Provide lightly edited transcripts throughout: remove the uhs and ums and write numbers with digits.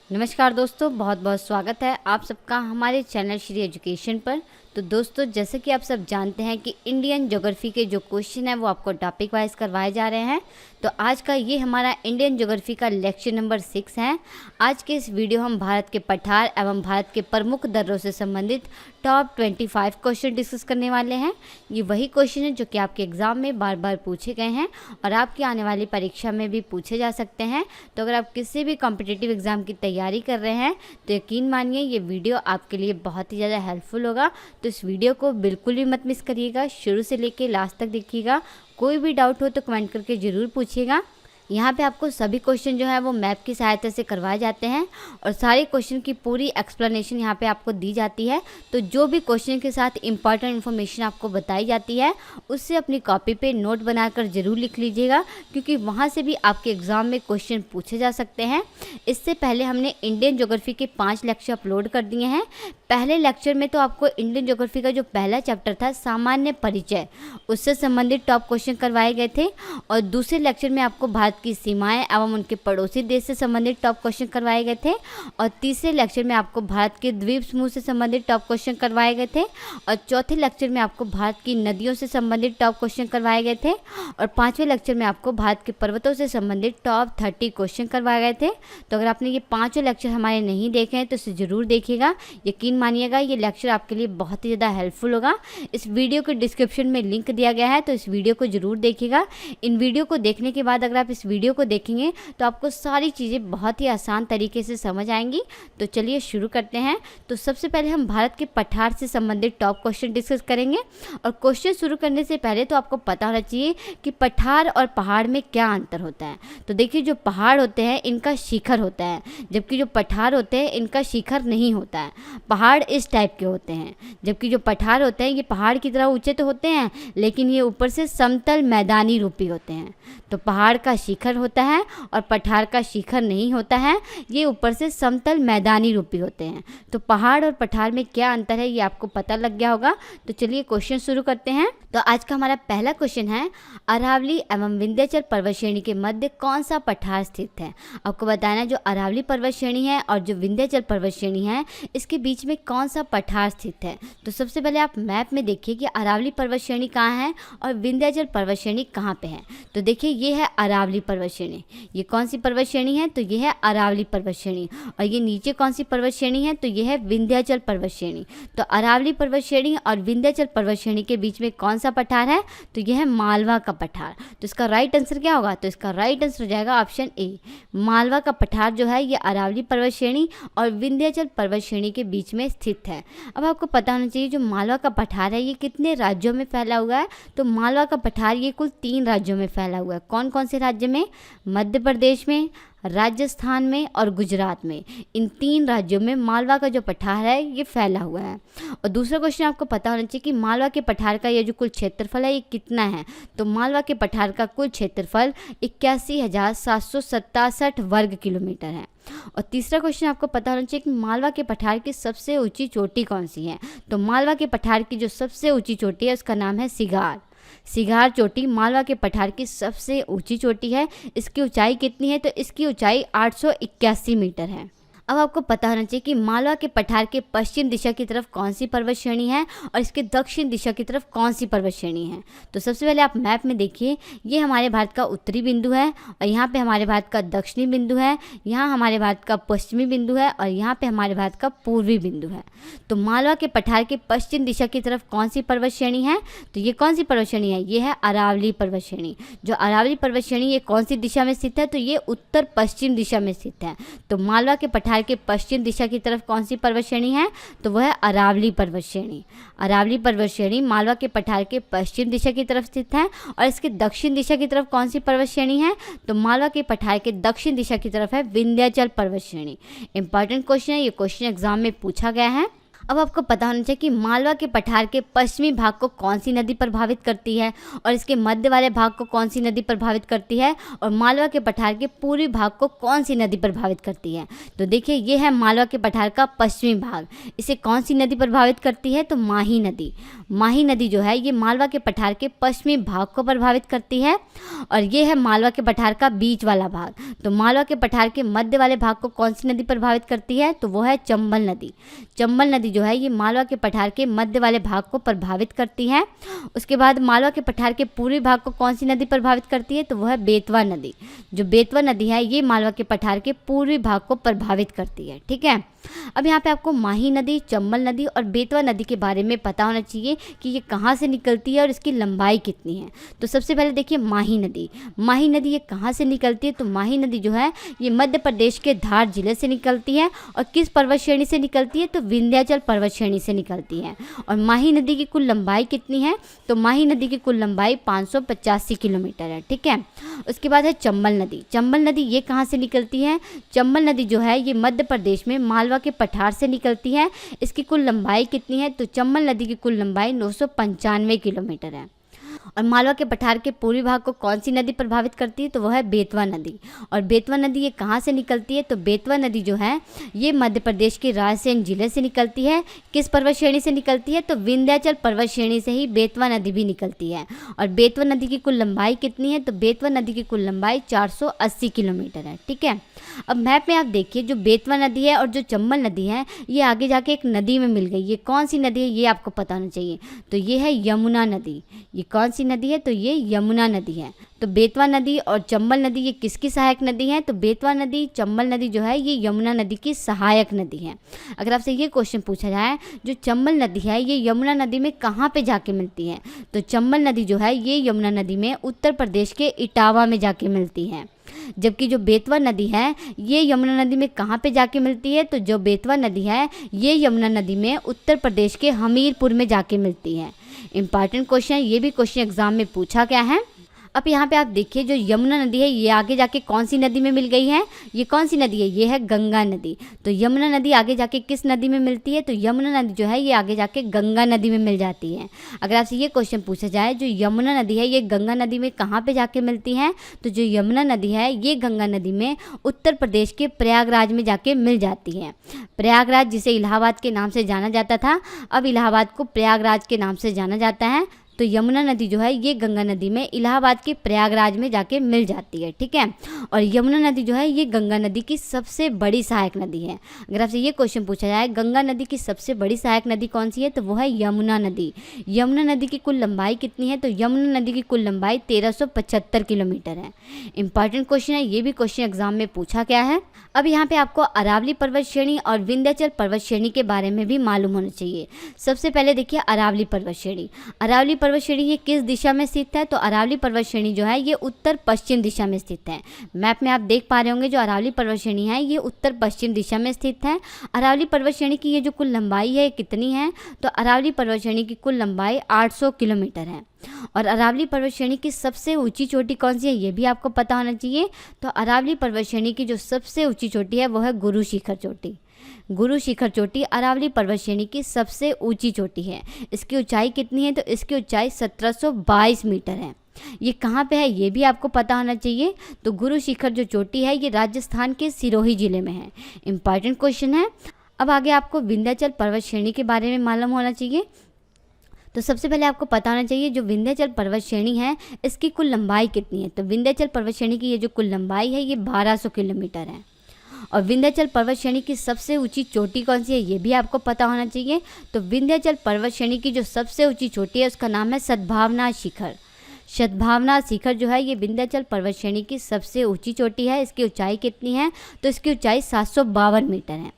नमस्कार दोस्तों, बहुत बहुत स्वागत है आप सबका हमारे चैनल श्री एजुकेशन पर। तो दोस्तों, जैसे कि आप सब जानते हैं कि इंडियन ज्योग्राफी के जो क्वेश्चन है वो आपको टॉपिक वाइज करवाए जा रहे हैं। तो आज का ये हमारा इंडियन ज्योग्राफी का लेक्चर नंबर 6 है। आज के इस वीडियो हम भारत के पठार एवं भारत के प्रमुख दर्रों से संबंधित टॉप 25 क्वेश्चन डिस्कस करने वाले हैं। ये वही क्वेश्चन है जो कि आपके एग्ज़ाम में बार बार पूछे गए हैं और आपकी आने वाली परीक्षा में भी पूछे जा सकते हैं। तो अगर आप किसी भी कॉम्पिटिटिव एग्ज़ाम की तैयारी कर रहे हैं तो यकीन मानिए ये वीडियो आपके लिए बहुत ही ज़्यादा हेल्पफुल होगा। तो इस वीडियो को बिल्कुल भी मत मिस करिएगा, शुरू से लेके लास्ट तक देखिएगा। कोई भी डाउट हो तो कमेंट करके ज़रूर पूछिएगा। यहाँ पे आपको सभी क्वेश्चन जो है वो मैप की सहायता से करवाए जाते हैं और सारे क्वेश्चन की पूरी एक्सप्लेनेशन यहाँ पे आपको दी जाती है। तो जो भी क्वेश्चन के साथ इंपॉर्टेंट इन्फॉर्मेशन आपको बताई जाती है उससे अपनी कॉपी पे नोट बनाकर ज़रूर लिख लीजिएगा, क्योंकि वहाँ से भी आपके एग्ज़ाम में क्वेश्चन पूछे जा सकते हैं। इससे पहले हमने इंडियन ज्योग्राफी के 5 लेक्चर अपलोड कर दिए हैं। पहले लेक्चर में तो आपको इंडियन ज्योग्राफी का जो पहला चैप्टर था सामान्य परिचय, उससे संबंधित टॉप क्वेश्चन करवाए गए थे और दूसरे लेक्चर में आपको भारत की सीमाएं एवं उनके पड़ोसी देश से संबंधित टॉप क्वेश्चन करवाए गए थे और तीसरे लेक्चर में आपको भारत के द्वीप समूह से संबंधित टॉप क्वेश्चन करवाए गए थे और चौथे लेक्चर में आपको भारत की नदियों से संबंधित टॉप क्वेश्चन करवाए गए थे और पाँचवें लेक्चर में आपको भारत के पर्वतों से संबंधित टॉप 30 क्वेश्चन करवाए गए थे। तो अगर आपने ये पाँचों लेक्चर हमारे नहीं देखे हैं तो इसे ज़रूर देखिएगा। यकीन मानिएगा ये लेक्चर आपके लिए बहुत ही ज़्यादा हेल्पफुल होगा। इस वीडियो के डिस्क्रिप्शन में लिंक दिया गया है, तो इस वीडियो को ज़रूर देखिएगा। इन वीडियो को देखने के बाद अगर आप इस वीडियो को देखेंगे तो आपको सारी चीज़ें बहुत ही आसान तरीके से समझ आएंगी। तो चलिए शुरू करते हैं। तो सबसे पहले हम भारत के पठार से संबंधित टॉप क्वेश्चन डिस्कस करेंगे और क्वेश्चन शुरू करने से पहले तो आपको पता होना चाहिए कि पठार और पहाड़ में क्या अंतर होता है। तो देखिए, जो पहाड़ होते हैं इनका शिखर होता है, जबकि जो पठार होते हैं इनका शिखर नहीं होता है। पहाड़ इस टाइप के होते हैं, जबकि जो पठार होते हैं ये पहाड़ की तरह ऊंचे तो होते हैं लेकिन ये ऊपर से समतल मैदानी रूपी होते हैं। तो पहाड़ का शिखर होता है और पठार का शिखर नहीं होता है, ये ऊपर से समतल मैदानी रूपी होते हैं। तो पहाड़ और पठार में क्या अंतर है ये आपको पता लग गया होगा। तो चलिए क्वेश्चन शुरू करते हैं। तो आज का हमारा पहला क्वेश्चन है, अरावली एवं विंध्याचल पर्वत श्रेणी के मध्य कौन सा पठार स्थित है। आपको बताना जो अरावली पर्वत श्रेणी है और जो विंध्याचल पर्वत श्रेणी है इसके बीच में कौन सा पठार स्थित है। तो सबसे पहले आप मैप में देखिए कि अरावली पर्वत श्रेणी कहाँ है और विंध्याचल पर्वत श्रेणी कहाँ पे है। तो देखिए ये है अरावली पर्वत श्रेणी। ये कौन सी पर्वत श्रेणी है, तो ये है अरावली पर्वत श्रेणी। और ये नीचे कौन सी पर्वत श्रेणी है, तो ये है विंध्याचल पर्वत श्रेणी। तो अरावली पर्वत श्रेणी और विंध्याचल पर्वत श्रेणी के बीच में कौन सा पठार है, तो यह है मालवा का पठार। तो इसका राइट आंसर क्या होगा, तो इसका राइट आंसर हो जाएगा ऑप्शन ए। मालवा का पठार जो है ये अरावली पर्वत श्रेणी और विंध्याचल पर्वत श्रेणी के बीच में स्थित है। अब आपको पता होना चाहिए जो मालवा का पठार है ये कितने राज्यों में फैला हुआ है। तो मालवा का पठार ये कुल 3 राज्यों में फैला हुआ है। कौन कौन से राज्य में, मध्य प्रदेश में, राजस्थान में और गुजरात में। इन 3 राज्यों में मालवा का जो पठार है ये फैला हुआ है। और दूसरा क्वेश्चन आपको पता होना चाहिए कि मालवा के पठार का ये जो कुल क्षेत्रफल है ये कितना है। तो मालवा के पठार का कुल क्षेत्रफल 81,767 वर्ग किलोमीटर है। और तीसरा क्वेश्चन आपको पता होना चाहिए कि मालवा के पठार की सबसे ऊंची चोटी कौन सी है। तो मालवा के पठार की जो सबसे ऊंची चोटी है उसका नाम है सिगार। सिगार चोटी मालवा के पठार की सबसे ऊंची चोटी है। इसकी ऊंचाई कितनी है, तो इसकी ऊंचाई 881 मीटर है। अब आपको पता होना चाहिए कि मालवा के पठार के पश्चिम दिशा की तरफ कौन सी पर्वत श्रेणी है और इसके दक्षिण दिशा की तरफ कौन सी पर्वत श्रेणी है। तो सबसे पहले आप मैप में देखिए, ये हमारे भारत का उत्तरी बिंदु है और यहाँ पे हमारे भारत का दक्षिणी बिंदु है, यहाँ हमारे भारत का पश्चिमी बिंदु है और यहाँ पे हमारे भारत का पूर्वी बिंदु है। तो मालवा के पठार के पश्चिम दिशा की तरफ कौन सी पर्वत श्रेणी है, तो ये कौन सी पर्वत श्रेणी है, ये है अरावली पर्वत श्रेणी। जो अरावली पर्वत श्रेणी ये कौन सी दिशा में स्थित है, तो ये उत्तर पश्चिम दिशा में स्थित है। तो मालवा के पठार के पश्चिम दिशा की तरफ कौन सी पर्वत श्रेणी है, तो वह है अरावली पर्वत श्रेणी। अरावली पर्वत श्रेणी मालवा के पठार के पश्चिम दिशा की तरफ स्थित है। और इसके दक्षिण दिशा की तरफ कौन सी पर्वत श्रेणी है, तो मालवा के पठार के दक्षिण दिशा की तरफ है विंध्याचल पर्वत श्रेणी। इंपॉर्टेंट क्वेश्चन है, ये क्वेश्चन एग्जाम में पूछा गया है। अब आपको पता होना चाहिए कि मालवा के पठार के पश्चिमी भाग को कौन सी नदी प्रभावित करती है और इसके मध्य वाले भाग को कौन सी नदी प्रभावित करती है, और मालवा के पठार के पूर्वी भाग को कौन सी नदी प्रभावित करती है। तो देखिए ये है मालवा के पठार का पश्चिमी भाग, इसे कौन सी नदी प्रभावित करती है, तो माही नदी। माही नदी जो है ये मालवा के पठार के पश्चिमी भाग को प्रभावित करती है। और ये है मालवा के पठार का बीच वाला भाग, तो मालवा के पठार के मध्य वाले भाग को कौन सी नदी प्रभावित करती है, तो वो है चंबल नदी। चंबल नदी जो है ये मालवा के पठार के मध्य वाले भाग को प्रभावित करती है। उसके बाद मालवा के पठार के पूर्वी भाग को कौन सी नदी प्रभावित करती है, तो वो है बेतवा नदी। जो बेतवा नदी है ये मालवा के पठार के पूर्वी भाग को प्रभावित करती है। ठीक है, अब यहाँ पे आपको माही नदी, चंबल नदी और बेतवा नदी के बारे में पता होना चाहिए कि ये कहाँ से निकलती है और इसकी लंबाई कितनी है। तो सबसे पहले देखिए माही नदी। माही नदी ये कहाँ से निकलती है, तो माही नदी जो है ये मध्य प्रदेश के धार जिले से निकलती है। और किस पर्वत श्रेणी से निकलती है, तो विंध्याचल पर्वत श्रेणी से निकलती है। और माही नदी की कुल लंबाई कितनी है, तो माही नदी की कुल लंबाई 585 किलोमीटर है। ठीक है, उसके बाद है चंबल नदी। चंबल नदी ये कहाँ से निकलती है, चंबल नदी जो है ये मध्य प्रदेश में मालवा के पठार से निकलती है। इसकी कुल लंबाई कितनी है, तो चंबल नदी की कुल लंबाई 995 किलोमीटर है। और मालवा के पठार के पूर्वी भाग को कौन सी नदी प्रभावित करती है, तो वह है बेतवा नदी। और बेतवा नदी ये कहाँ से निकलती है, तो बेतवा नदी जो है ये मध्य प्रदेश के रायसेन जिले से निकलती है। किस पर्वत श्रेणी से निकलती है, तो विंध्याचल पर्वत श्रेणी से ही बेतवा नदी भी निकलती है। और बेतवा नदी की कुल लंबाई कितनी है, तो बेतवा नदी की कुल लंबाई 480 किलोमीटर है। ठीक है, अब मैप में आप देखिए जो बेतवा नदी है और जो चंबल नदी है ये आगे जाके एक नदी में मिल गई। ये कौन सी नदी है ये आपको पता होना चाहिए, तो ये है यमुना नदी। ये कौन सी नदी है, तो ये यमुना नदी है। तो बेतवा नदी और चंबल नदी ये किसकी सहायक नदी है, तो बेतवा नदी, चंबल नदी जो है ये यमुना नदी की सहायक नदी है। अगर आपसे ये क्वेश्चन पूछा जाए जो चंबल नदी है ये यमुना नदी में कहाँ पे जाके मिलती है, तो चंबल नदी जो है ये यमुना नदी में उत्तर प्रदेश के इटावा में जाके मिलती है। जबकि जो बेतवा नदी है ये यमुना नदी में कहाँ पे जाके मिलती है, तो जो बेतवा नदी है ये यमुना नदी में उत्तर प्रदेश के हमीरपुर में जाके मिलती है। इंपॉर्टेंट क्वेश्चन है, ये भी क्वेश्चन एग्जाम में पूछा गया है। अब यहाँ पे आप देखिए जो यमुना नदी है ये आगे जाके कौन सी नदी में मिल गई है, ये कौन सी नदी है, ये है गंगा नदी। तो यमुना नदी आगे जाके किस नदी में मिलती है, तो यमुना नदी जो है ये आगे जाके गंगा नदी में मिल जाती है। अगर आपसे ये क्वेश्चन पूछा जाए जो यमुना नदी है ये गंगा नदी में कहाँ पे जाके मिलती है, तो जो यमुना नदी है ये गंगा नदी में उत्तर प्रदेश के प्रयागराज में जाके मिल जाती है। प्रयागराज जिसे इलाहाबाद के नाम से जाना जाता था, अब इलाहाबाद को प्रयागराज के नाम से जाना जाता है। तो यमुना नदी जो है ये गंगा नदी में इलाहाबाद के प्रयागराज में जाके मिल जाती है। ठीक है, और यमुना नदी जो है ये गंगा नदी की सबसे बड़ी सहायक नदी है। अगर आपसे ये क्वेश्चन पूछा जाए गंगा नदी की सबसे बड़ी सहायक नदी कौन सी है, तो वो है यमुना नदी। यमुना नदी की कुल लंबाई कितनी है, तो यमुना नदी की कुल लंबाई 1375 किलोमीटर है। इंपॉर्टेंट क्वेश्चन है, ये भी क्वेश्चन एग्जाम में पूछा गया है। अब यहाँ पे आपको अरावली पर्वत श्रेणी और विंध्याचल पर्वत श्रेणी के बारे में भी मालूम होना चाहिए। सबसे पहले देखिए अरावली पर्वत श्रेणी। अरावली पर्वत श्रेणी ये किस दिशा में स्थित है, तो अरावली पर्वत श्रेणी जो है ये उत्तर पश्चिम दिशा में स्थित है। मैप में आप देख पा रहे होंगे जो अरावली पर्वत श्रेणी है ये उत्तर पश्चिम दिशा में स्थित है। अरावली पर्वत श्रेणी की ये जो कुल लंबाई है कितनी है, तो अरावली पर्वत श्रेणी की कुल लंबाई 800 किलोमीटर है। और अरावली पर्वत श्रेणी की सबसे ऊंची चोटी कौन सी है ये भी आपको पता होना चाहिए। तो अरावली पर्वत श्रेणी की जो सबसे ऊंची चोटी है वो है गुरु शिखर चोटी। गुरु शिखर चोटी अरावली पर्वत श्रेणी की सबसे ऊंची चोटी है। इसकी ऊंचाई कितनी है, तो इसकी ऊंचाई 1722 मीटर है। ये कहाँ पे है ये भी आपको पता होना चाहिए। तो गुरु शिखर जो चोटी है ये राजस्थान के सिरोही जिले में है। इंपॉर्टेंट क्वेश्चन है। अब आगे आपको विंध्याचल पर्वत श्रेणी के बारे में मालूम होना चाहिए। तो सबसे पहले आपको पता होना चाहिए जो विंध्याचल पर्वत श्रेणी है इसकी कुल लंबाई कितनी है। तो विंध्याचल पर्वत श्रेणी की ये जो कुल लंबाई है ये 1200 किलोमीटर है। और विंध्याचल पर्वत श्रेणी की सबसे ऊंची चोटी कौन सी है ये भी आपको पता होना चाहिए। तो विंध्याचल पर्वत श्रेणी की जो सबसे ऊंची चोटी है उसका नाम है सद्भावना शिखर। सद्भावना शिखर जो है ये विंध्याचल पर्वत श्रेणी की सबसे ऊंची चोटी है। इसकी ऊंचाई कितनी है, तो इसकी ऊंचाई 752 मीटर है।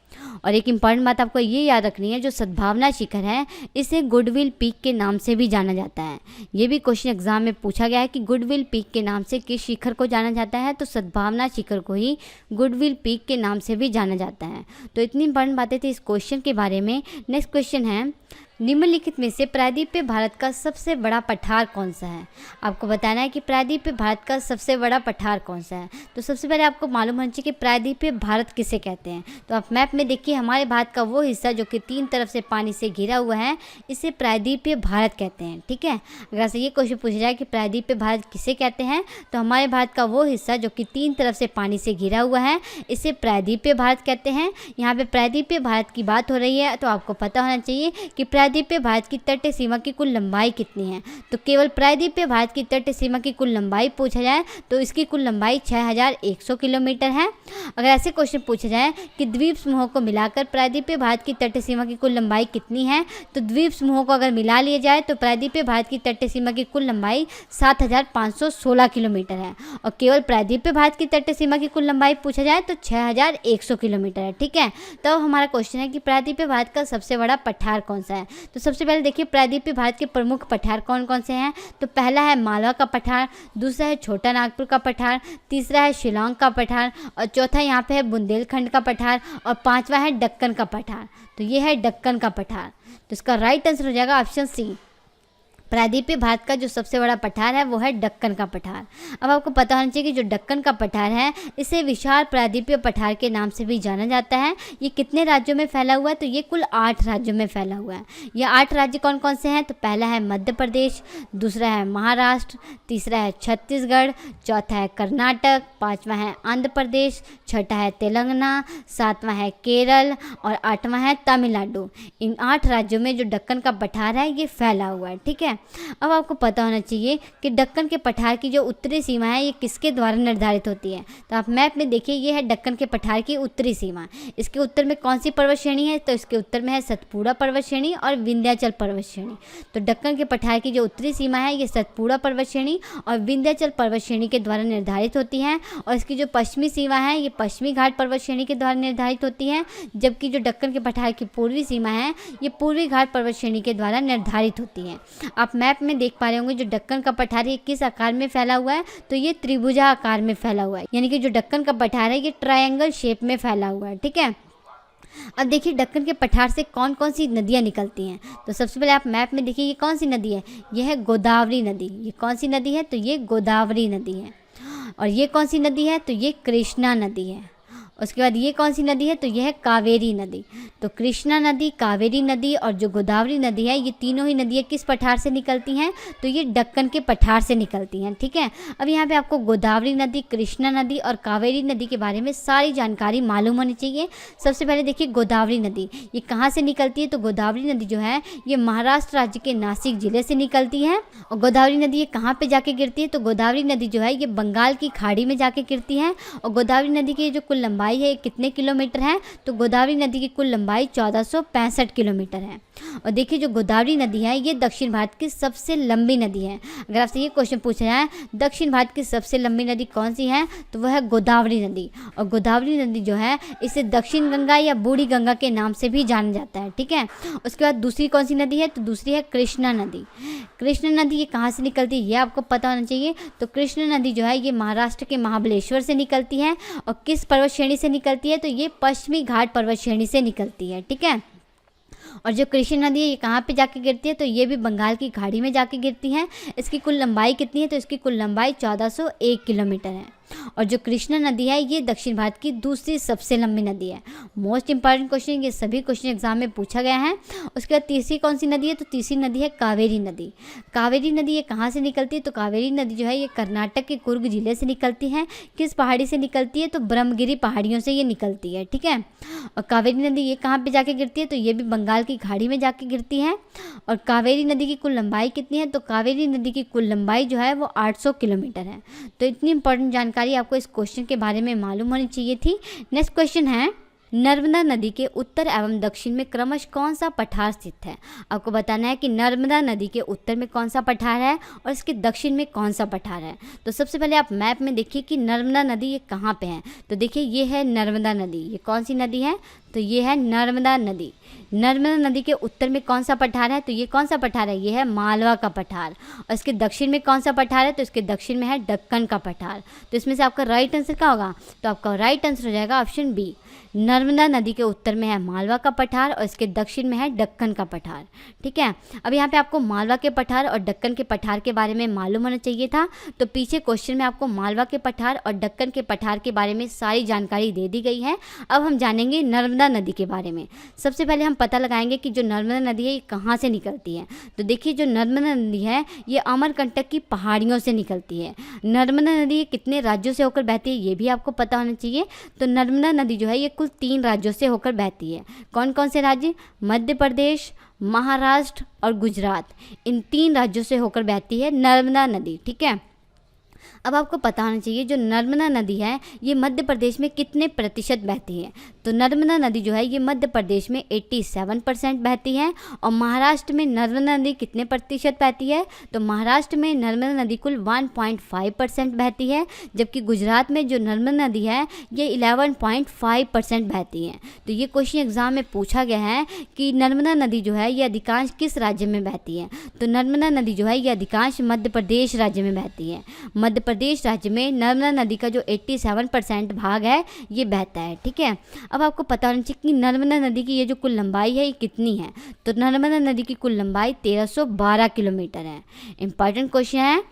और एक इम्पॉर्टेंट बात आपको ये याद रखनी है जो सद्भावना शिखर है इसे गुडविल पीक के नाम से भी जाना जाता है। ये भी क्वेश्चन एग्जाम में पूछा गया है कि गुडविल पीक के नाम से किस शिखर को जाना जाता है, तो सद्भावना शिखर को ही गुडविल पीक के नाम से भी जाना जाता है। तो इतनी इम्पॉर्टेंट बातें थी इस क्वेश्चन के बारे में। नेक्स्ट क्वेश्चन है निम्नलिखित में से प्रायद्वीपीय भारत का सबसे बड़ा पठार कौन सा है? आपको बताना है कि प्रायद्वीपीय भारत का सबसे बड़ा पठार कौन सा है। तो सबसे पहले आपको मालूम होना चाहिए कि प्रायद्वीपीय भारत किसे कहते हैं। तो आप मैप में देखिए, हमारे भारत का वो हिस्सा जो कि 3 तरफ से पानी से घिरा हुआ है, इसे प्रायद्वीपीय भारत कहते हैं। ठीक है, अगर आपसे ये क्वेश्चन पूछा जाए कि प्रायद्वीपीय भारत किसे कहते हैं, तो हमारे भारत का वो हिस्सा जो कि 3 तरफ से पानी से घिरा हुआ है, इसे प्रायद्वीपीय भारत कहते हैं। यहाँ पे प्रायद्वीपीय भारत की बात हो रही है, तो आपको पता होना चाहिए कि प्रायद्वीपीय भारत की तटीय सीमा की कुल लंबाई कितनी है। तो केवल प्रायद्वीपीय भारत की तटीय सीमा की कुल लंबाई पूछा जाए तो इसकी कुल लंबाई 6100 किलोमीटर है। अगर ऐसे क्वेश्चन पूछा जाए कि द्वीप समूहों को मिलाकर प्रायद्वीपीय भारत की तटीय सीमा की कुल लंबाई कितनी है, तो द्वीप समूहों को अगर मिला लिया जाए तो प्रायद्वीपीय भारत की तटीय सीमा की कुल लंबाई 7516 किलोमीटर है। और केवल प्रायद्वीपीय भारत की तटीय सीमा की कुल लंबाई पूछा जाए तो 6100 किलोमीटर है। ठीक है, तो हमारा क्वेश्चन है कि प्रायद्वीपीय भारत का सबसे बड़ा पठार कौन सा है। तो सबसे पहले देखिए, प्रायद्वीपीय भारत के प्रमुख पठार कौन कौन से हैं। तो पहला है मालवा का पठार, दूसरा है छोटा नागपुर का पठार, तीसरा है शिलांग का पठार, और चौथा यहाँ पे है बुंदेलखंड का पठार, और पांचवा है दक्कन का पठार। तो ये है दक्कन का पठार। तो इसका राइट आंसर हो जाएगा ऑप्शन सी। प्रायद्वीपीय भारत का जो सबसे बड़ा पठार है वो है दक्कन का पठार। अब आपको पता होना चाहिए कि जो दक्कन का पठार है, इसे विशाल प्रायद्वीपीय पठार के नाम से भी जाना जाता है। ये कितने राज्यों में फैला हुआ है? तो ये कुल 8 राज्यों में फैला हुआ है। ये 8 राज्य कौन कौन से हैं? तो पहला है मध्य प्रदेश, दूसरा है महाराष्ट्र, तीसरा है छत्तीसगढ़, चौथा है कर्नाटक, पाँचवा है आंध्र प्रदेश, छठा है तेलंगाना, सातवां है केरल और 8वां है तमिलनाडु। इन 8 राज्यों में जो दक्कन का पठार है ये फैला हुआ है। ठीक है, अब आपको पता होना चाहिए कि दक्कन के पठार की जो उत्तरी सीमा है ये किसके द्वारा निर्धारित होती है। तो आप मैप में देखिए, ये है दक्कन के पठार की उत्तरी सीमा। इसके उत्तर में कौन सी पर्वत श्रेणी है? तो इसके उत्तर में है सतपुड़ा पर्वत श्रेणी और विंध्याचल पर्वत श्रेणी। तो दक्कन के पठार की जो उत्तरी सीमा है ये सतपुड़ा पर्वत श्रेणी और विंध्याचल पर्वत श्रेणी के द्वारा निर्धारित होती है। और इसकी जो पश्चिमी सीमा है ये पश्चिमी घाट पर्वत श्रेणी के द्वारा निर्धारित होती है, जबकि जो दक्कन के पठार की पूर्वी सीमा है ये पूर्वी घाट पर्वत श्रेणी के द्वारा निर्धारित होती है। आप मैप में देख पा रहे होंगे जो दक्कन का पठार है किस आकार में फैला हुआ है। तो ये त्रिभुजा आकार में फैला हुआ है, यानी कि जो दक्कन का पठार है ये ट्रायंगल शेप में फैला हुआ है। ठीक है, अब देखिए दक्कन के पठार से कौन कौन सी नदियाँ निकलती हैं। तो सबसे पहले आप मैप में देखिए, ये कौन सी नदी है? ये है गोदावरी नदी। ये कौन सी नदी है? तो ये गोदावरी नदी है। और ये कौन सी नदी है? तो ये कृष्णा नदी है। उसके बाद ये कौन सी नदी है? तो यह है कावेरी नदी। तो कृष्णा नदी, कावेरी नदी और जो गोदावरी नदी है, ये तीनों ही नदियाँ किस पठार से निकलती हैं? तो ये दक्कन के पठार से निकलती हैं। ठीक है, अब यहाँ पे आपको गोदावरी नदी, कृष्णा नदी और कावेरी नदी के बारे में सारी जानकारी मालूम होनी चाहिए। सबसे पहले देखिए गोदावरी नदी, ये कहाँ से निकलती है? तो गोदावरी नदी जो है ये महाराष्ट्र राज्य के नासिक जिले से निकलती है। और गोदावरी नदी ये कहाँ पे जाके गिरती है? तो गोदावरी नदी जो है ये बंगाल की खाड़ी में जाके गिरती है। और गोदावरी नदी की जो कुल लंबाई है कितने किलोमीटर है? तो गोदावरी नदी की कुल लंबाई 1465 किलोमीटर है। और देखिए जो गोदावरी नदी है ये दक्षिण भारत की सबसे लंबी नदी है। अगर आपसे ये क्वेश्चन पूछा जाए दक्षिण भारत की सबसे लंबी नदी कौन सी है, तो वह है गोदावरी नदी। और गोदावरी नदी जो है इसे दक्षिण गंगा या बूढ़ी गंगा के नाम से भी जाना जाता है। ठीक है, उसके बाद दूसरी कौन सी नदी है? तो दूसरी है कृष्णा नदी। कृष्णा नदी ये कहाँ से निकलती है ये आपको पता होना चाहिए। तो कृष्णा नदी जो है ये महाराष्ट्र के महाबलेश्वर से निकलती है। और किस पर्वत श्रेणी से निकलती है? तो ये पश्चिमी घाट पर्वत श्रेणी से निकलती है। ठीक है, और जो कृष्णा नदी है ये कहाँ पे जाके गिरती है? तो ये भी बंगाल की खाड़ी में जाके गिरती है। इसकी कुल लंबाई कितनी है? तो इसकी कुल लंबाई 1401 किलोमीटर है। और जो कृष्णा नदी है ये दक्षिण भारत की दूसरी सबसे लंबी नदी है। मोस्ट इंपॉर्टेंट क्वेश्चन, ये सभी क्वेश्चन एग्जाम में पूछा गया है। उसके बाद तीसरी कौन सी नदी है? तो तीसरी नदी है कावेरी नदी। कावेरी नदी ये कहाँ से निकलती है? तो कावेरी नदी जो है ये कर्नाटक के कुर्ग जिले से निकलती है। किस पहाड़ी से निकलती है? तो ब्रह्मगिरी पहाड़ियों से ये निकलती है। ठीक है, और कावेरी नदी ये कहाँ पर जाके गिरती है? तो ये भी बंगाल की खाड़ी में जाके गिरती है। और कावेरी नदी की कुल लंबाई कितनी है? तो कावेरी नदी की कुल लंबाई जो है वो 800 किलोमीटर है। तो इतनी इंपॉर्टेंट जानकारी आपको इस क्वेश्चन के बारे में मालूम होनी चाहिए थी। नेक्स्ट क्वेश्चन है, नर्मदा नदी के उत्तर एवं दक्षिण में क्रमश कौन सा पठार स्थित है? आपको बताना है कि नर्मदा नदी के उत्तर में कौन सा पठार है और इसके दक्षिण में कौन सा पठार है। तो सबसे पहले आप मैप में देखिए कि नर्मदा नदी ये कहाँ पे है। तो देखिए ये है नर्मदा नदी। ये कौन सी नदी है? तो ये है नर्मदा नदी। नर्मदा नदी के उत्तर में कौन सा पठार है? तो ये कौन सा पठार है? ये है मालवा का पठार। और इसके दक्षिण में कौन सा पठार है? तो इसके दक्षिण में है दक्कन का पठार। तो इसमें से आपका राइट आंसर क्या होगा? तो आपका राइट आंसर हो जाएगा ऑप्शन बी। नर्मदा नदी के उत्तर में है मालवा का पठार और इसके दक्षिण में है दक्कन का पठार। ठीक है, अब यहाँ पे आपको मालवा के पठार और दक्कन के पठार के बारे में मालूम होना चाहिए था। तो पीछे क्वेश्चन में आपको मालवा के पठार और दक्कन के पठार के बारे में सारी जानकारी दे दी गई है। अब हम जानेंगे नर्मदा नदी के बारे में। सबसे पहले हम पता लगाएंगे कि जो नर्मदा नदी है ये कहाँ से निकलती है। तो देखिए, जो नर्मदा नदी है ये अमरकंटक की पहाड़ियों से निकलती है। नर्मदा नदी कितने राज्यों से होकर बहती है ये भी आपको पता होना चाहिए। तो नर्मदा नदी जो है ये कुल 3 राज्यों से होकर बहती है। कौन कौन से राज्य? मध्य प्रदेश, महाराष्ट्र और गुजरात। इन 3 राज्यों से होकर बहती है नर्मदा नदी। ठीक है, अब आपको पता होना चाहिए जो नर्मदा नदी है ये मध्य प्रदेश में कितने प्रतिशत बहती है। तो नर्मदा नदी जो है ये मध्य प्रदेश में 87% बहती है। और महाराष्ट्र में नर्मदा नदी कितने प्रतिशत बहती है? तो महाराष्ट्र में नर्मदा नदी कुल 1.5% बहती है। जबकि गुजरात में जो नर्मदा नदी है ये 11.5% बहती है। तो ये क्वेश्चन एग्जाम में पूछा गया है कि नर्मदा नदी जो है ये अधिकांश किस राज्य में बहती है। तो नर्मदा नदी जो है ये अधिकांश मध्य प्रदेश राज्य में बहती है। मध्य प्रदेश राज्य में नर्मदा नदी का जो 87% भाग है ये बहता है। ठीक है, अब आपको पता होना चाहिए कि नर्मदा नदी की ये जो कुल लंबाई है ये कितनी है। तो नर्मदा नदी की कुल लंबाई 1312 किलोमीटर है। इंपॉर्टेंट क्वेश्चन है।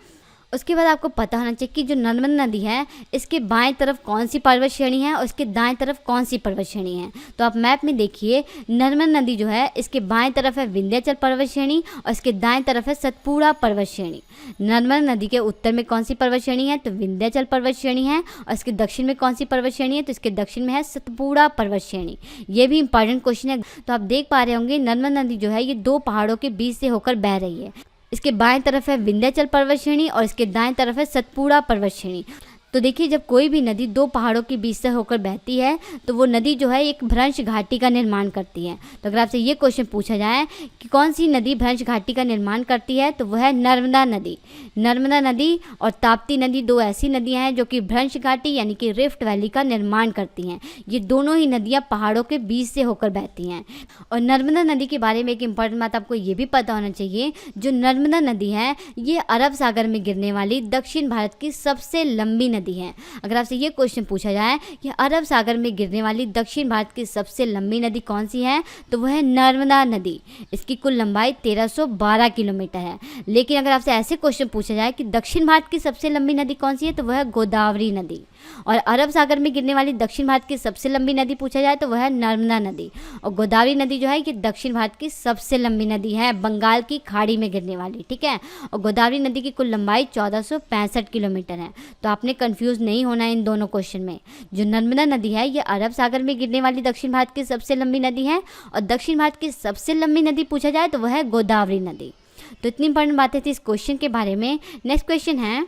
उसके बाद आपको पता होना चाहिए कि जो नर्मदा नदी है इसके बाएं तरफ कौन सी पर्वत श्रेणी है और इसके दाएं तरफ कौन सी पर्वत श्रेणी है। तो आप मैप में देखिए, नर्मदा नदी जो है इसके बाएं तरफ है विंध्याचल पर्वत श्रेणी और इसके दाएं तरफ है सतपुड़ा पर्वत श्रेणी। नर्मदा नदी के उत्तर में कौन सी पर्वत श्रेणी है? तो विंध्याचल पर्वत श्रेणी है। और इसके दक्षिण में कौन सी पर्वत श्रेणी है? तो इसके दक्षिण में है सतपुड़ा पर्वत श्रेणी। ये भी इंपॉर्टेंट क्वेश्चन है। तो आप देख पा रहे होंगे नर्मदा नदी जो है ये 2 पहाड़ों के बीच से होकर बह रही है। इसके बाएं तरफ है विंध्याचल पर्वत श्रेणी और इसके दाएं तरफ है सतपुड़ा पर्वत श्रेणी। तो देखिए, जब कोई भी नदी 2 पहाड़ों के बीच से होकर बहती है तो वो नदी जो है एक भ्रंश घाटी का निर्माण करती है। तो अगर आपसे ये क्वेश्चन पूछा जाए कि कौन सी नदी भ्रंश घाटी का निर्माण करती है तो वह है नर्मदा नदी। नर्मदा नदी और ताप्ती नदी 2 ऐसी नदियां हैं जो कि भ्रंश घाटी यानी कि रिफ्ट वैली का निर्माण करती हैं। ये दोनों ही नदियां पहाड़ों के बीच से होकर बहती हैं। और नर्मदा नदी के बारे में एक इंपॉर्टेंट बात आपको ये भी पता होना चाहिए, जो नर्मदा नदी है ये अरब सागर में गिरने वाली दक्षिण भारत की सबसे लंबी नदी है। अगर आपसे ये क्वेश्चन पूछा जाए कि अरब सागर में गिरने वाली दक्षिण भारत की सबसे लंबी नदी कौन सी है तो वह है नर्मदा नदी। इसकी कुल लंबाई 1312 किलोमीटर है। लेकिन अगर आपसे ऐसे क्वेश्चन पूछा जाए कि दक्षिण भारत की सबसे लंबी नदी कौन सी है तो वह है गोदावरी नदी। और अरब सागर में गिरने वाली दक्षिण भारत की सबसे लंबी नदी पूछा जाए तो वह है नर्मदा नदी। और गोदावरी नदी जो है ये दक्षिण भारत की सबसे लंबी नदी है, बंगाल की खाड़ी में गिरने वाली। ठीक है, और गोदावरी नदी की कुल लंबाई 1465 किलोमीटर है। तो आपने कंफ्यूज नहीं होना है इन दोनों क्वेश्चन में। जो नर्मदा नदी है ये अरब सागर में गिरने वाली दक्षिण भारत की सबसे लंबी नदी है और दक्षिण भारत की सबसे लंबी नदी पूछा जाए तो वह है गोदावरी नदी। तो इतनी इंपॉर्टेंट बातें थी इस क्वेश्चन के बारे में। नेक्स्ट क्वेश्चन है,